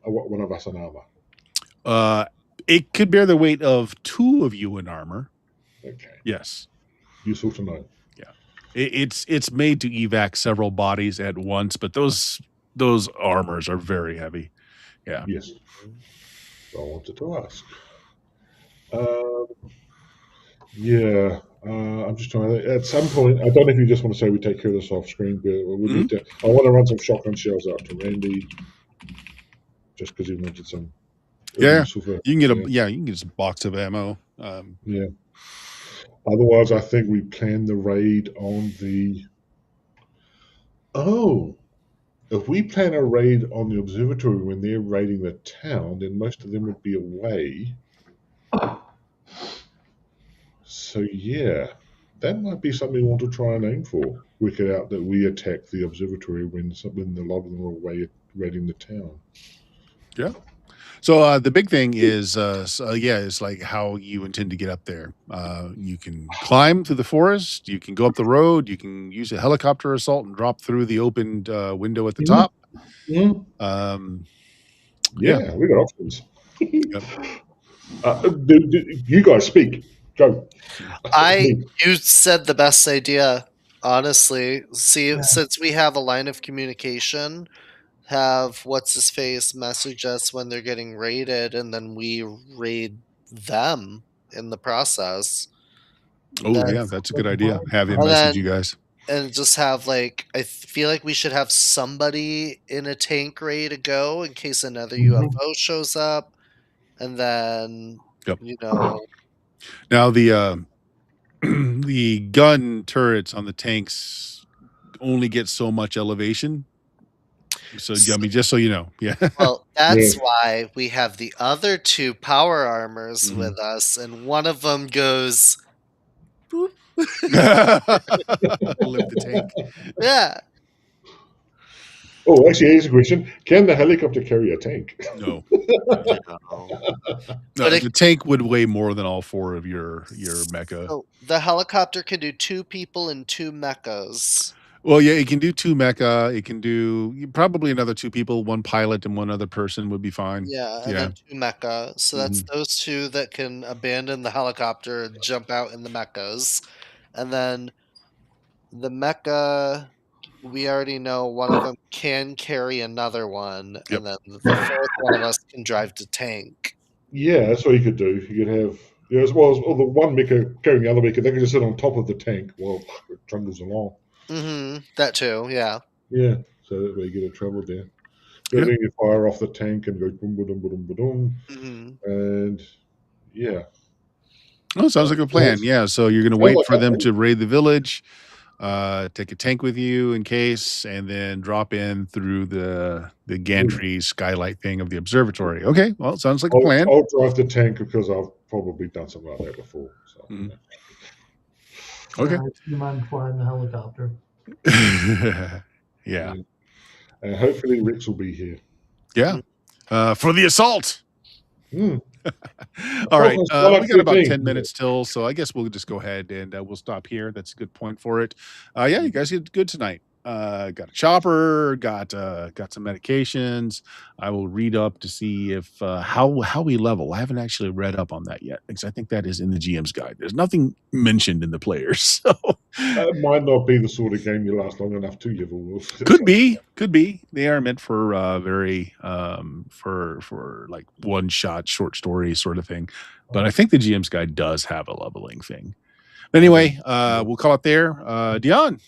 one of us in armor? It could bear the weight of 2 of you in armor. Okay, Yes. useful to know. It's made to evac several bodies at once, but those armors are very heavy. Yeah. Yes, I wanted to ask. Yeah, I'm just trying to. At some point, I don't know if you just want to say we take care of this off screen, but we need to. I want to run some shotgun shells out to Randy, just because he wanted some. Yeah, silver. you can get you can get a box of ammo. Yeah. Otherwise, I think we plan the raid on the. Oh, if we plan a raid on the observatory when they're raiding the town, then most of them would be away. So yeah, that might be something we want to try and aim for. Work it out that we attack the observatory when a lot of them are away raiding the town. Yeah. So the big thing is, yeah, it's like how you intend to get up there. You can climb through the forest. You can go up the road. You can use a helicopter assault and drop through the opened window at the Mhm, top. mhm. Um, yeah. Yeah, we got options. Yep. You guys speak. Go. It's I me. You said the best idea, honestly. See, Yeah. since we have a line of communication, have what's his face message us when they're getting raided, and then we raid them in the process. And Oh, then, yeah, That's that's a good like a idea. plan. Have him and message you then, guys. and just have like feel like we should have somebody in a tank ready to go in case another Mhm. UFO shows up, and then Yep. you know, Now the gun turrets on the tanks only get so much elevation. So I mean, just so you know, yeah. well, Yeah. that's why we have the other 2 power armors Mhm. with us, and one of them goes, "Boop." Lift the tank. Yeah. Oh, actually, here's a question: can the helicopter carry a tank? No, no, No. But no. it The tank would weigh more than all four of your mecha. so the helicopter can do 2 people and 2 mechas. Well, yeah, it can do two mecha. It can do probably another two people, one pilot and one other person would be fine. Yeah, and Yeah. then 2 mecha. So that's Mhm. those 2 that can abandon the helicopter and jump out in the mechas. And then the mecha, we already know one of them can carry another one, Yep. and then the 4th one of us can drive the tank. Yeah, that's what you could do. You could have, yeah, as well as the one mecha carrying the other mecha, they could just sit on top of the tank while it trundles along. Mhm. That too, yeah. Yeah, so that way you get a travel there. But Yeah. then you fire off the tank and go boom, boom, boom, boom, boom, Mhm. and yeah, Oh, sounds like a plan. sounds, Yeah. So you're gonna sounds wait like for that. them to raid the village, take a tank with you in case, and then drop in through the Mm. gantry skylight thing of the observatory. Okay. Well, sounds like a I'll, plan. I'll drive the tank because I've probably done something like that before. So Mhm. yeah. Okay. I see mine flying the helicopter. Yeah. Yeah. And hopefully Rex will be here. Yeah. Mm. For the assault. Mm. All Assault right. on Skylark We got about 13. 10 Yeah. minutes till, so I guess we'll just go ahead and we'll stop here. That's a good point for it. Yeah, you guys did good tonight. Got a chopper, got some medications. I will read up to see if how we level. I haven't actually read up on that yet because I think that is in the GM's guide. There's nothing mentioned in the players. So It might not be the sort of game you last long enough to level. could be, could be. They are meant for very for like one shot short story sort of thing. But I think the GM's guide does have a leveling thing. Okay. Anyway, we'll call it there. Dion,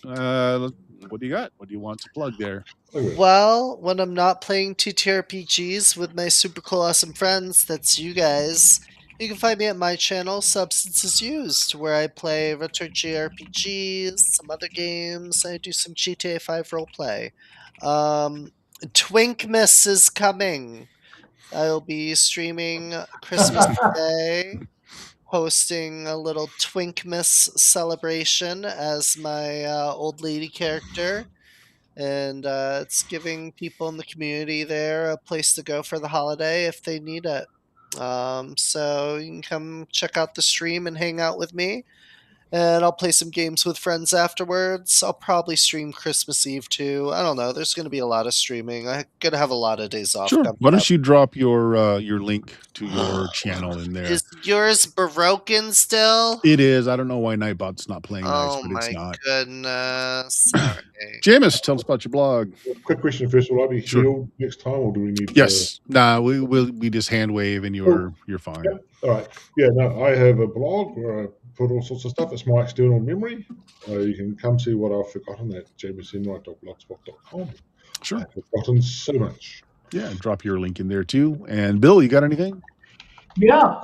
what do you got? What do you want to plug there? Look at this. Well, when I'm not playing TTRPGs with my super cool awesome friends, that's you guys, you can find me at my channel, Substances Used, where I play retro JRPGs, some other games, I do some GTA 5 roleplay. Um, Twinkmas is coming. I'll be streaming Christmas Day, hosting a little Twinkmas celebration as my old lady character, and it's giving people in the community there a place to go for the holiday if they need it. So you can come check out the stream and hang out with me, and I'll play some games with friends afterwards. I'll probably stream Christmas Eve too. I don't know. There's going to be a lot of streaming. I'm gonna have a lot of days off Sure. coming Why up. don't you drop your link to your channel in there? Is yours broken still? It is. I don't know why Nightbot's not playing nice, Oh but it's my not. goodness. All right. Jameis, tell us about your blog. Quick question first. Will I be Sure. healed next time, or do we need to? Yes. Nah, we just hand wave and Oh, you're fine. yep. All right. Yeah. No, I have a blog where I put all sorts of stuff. It's my external memory. You can come see what I've forgotten at jamiesenright.blogspot.com. Sure. I've forgotten so much. Yeah, drop your link in there too. And Bill, you got anything? Yeah,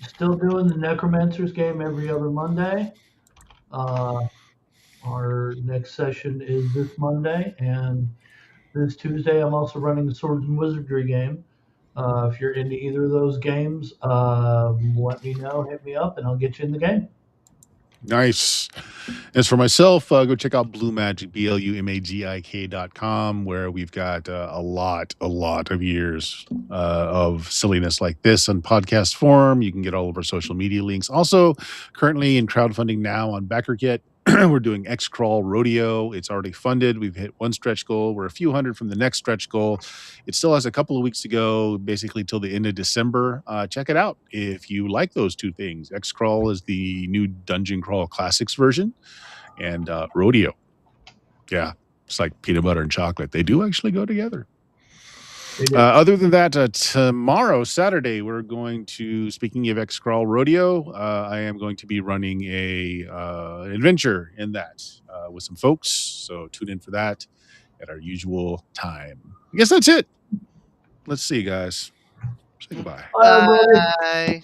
still doing the Necromancers game every other Monday. Uh, our next session is this Monday, and this Tuesday I'm also running the Swords and Wizardry game. If you're into either of those games, let me know, hit me up, and I'll get you in the game. Nice. As for myself, go check out Blue Magic, BLUMAGIK.com, where we've got a lot of years of silliness like this on podcast form. You can get all of our social media links. Also, currently in crowdfunding now on BackerKit. We're doing X Crawl Rodeo. It's already funded. We've hit one stretch goal. We're a few hundred from the next stretch goal. It still has a couple of weeks to go, basically till the end of December. Check it out if you like those two things. X Crawl is the new Dungeon Crawl Classics version, and Rodeo. Yeah, it's like peanut butter and chocolate. They do actually go together. Other than that, tomorrow, Saturday, we're going to, speaking of X Crawl Rodeo, I am going to be running an adventure in that with some folks. So tune in for that at our usual time. I guess that's it. Let's see, guys. Say goodbye. Bye, everybody. Bye.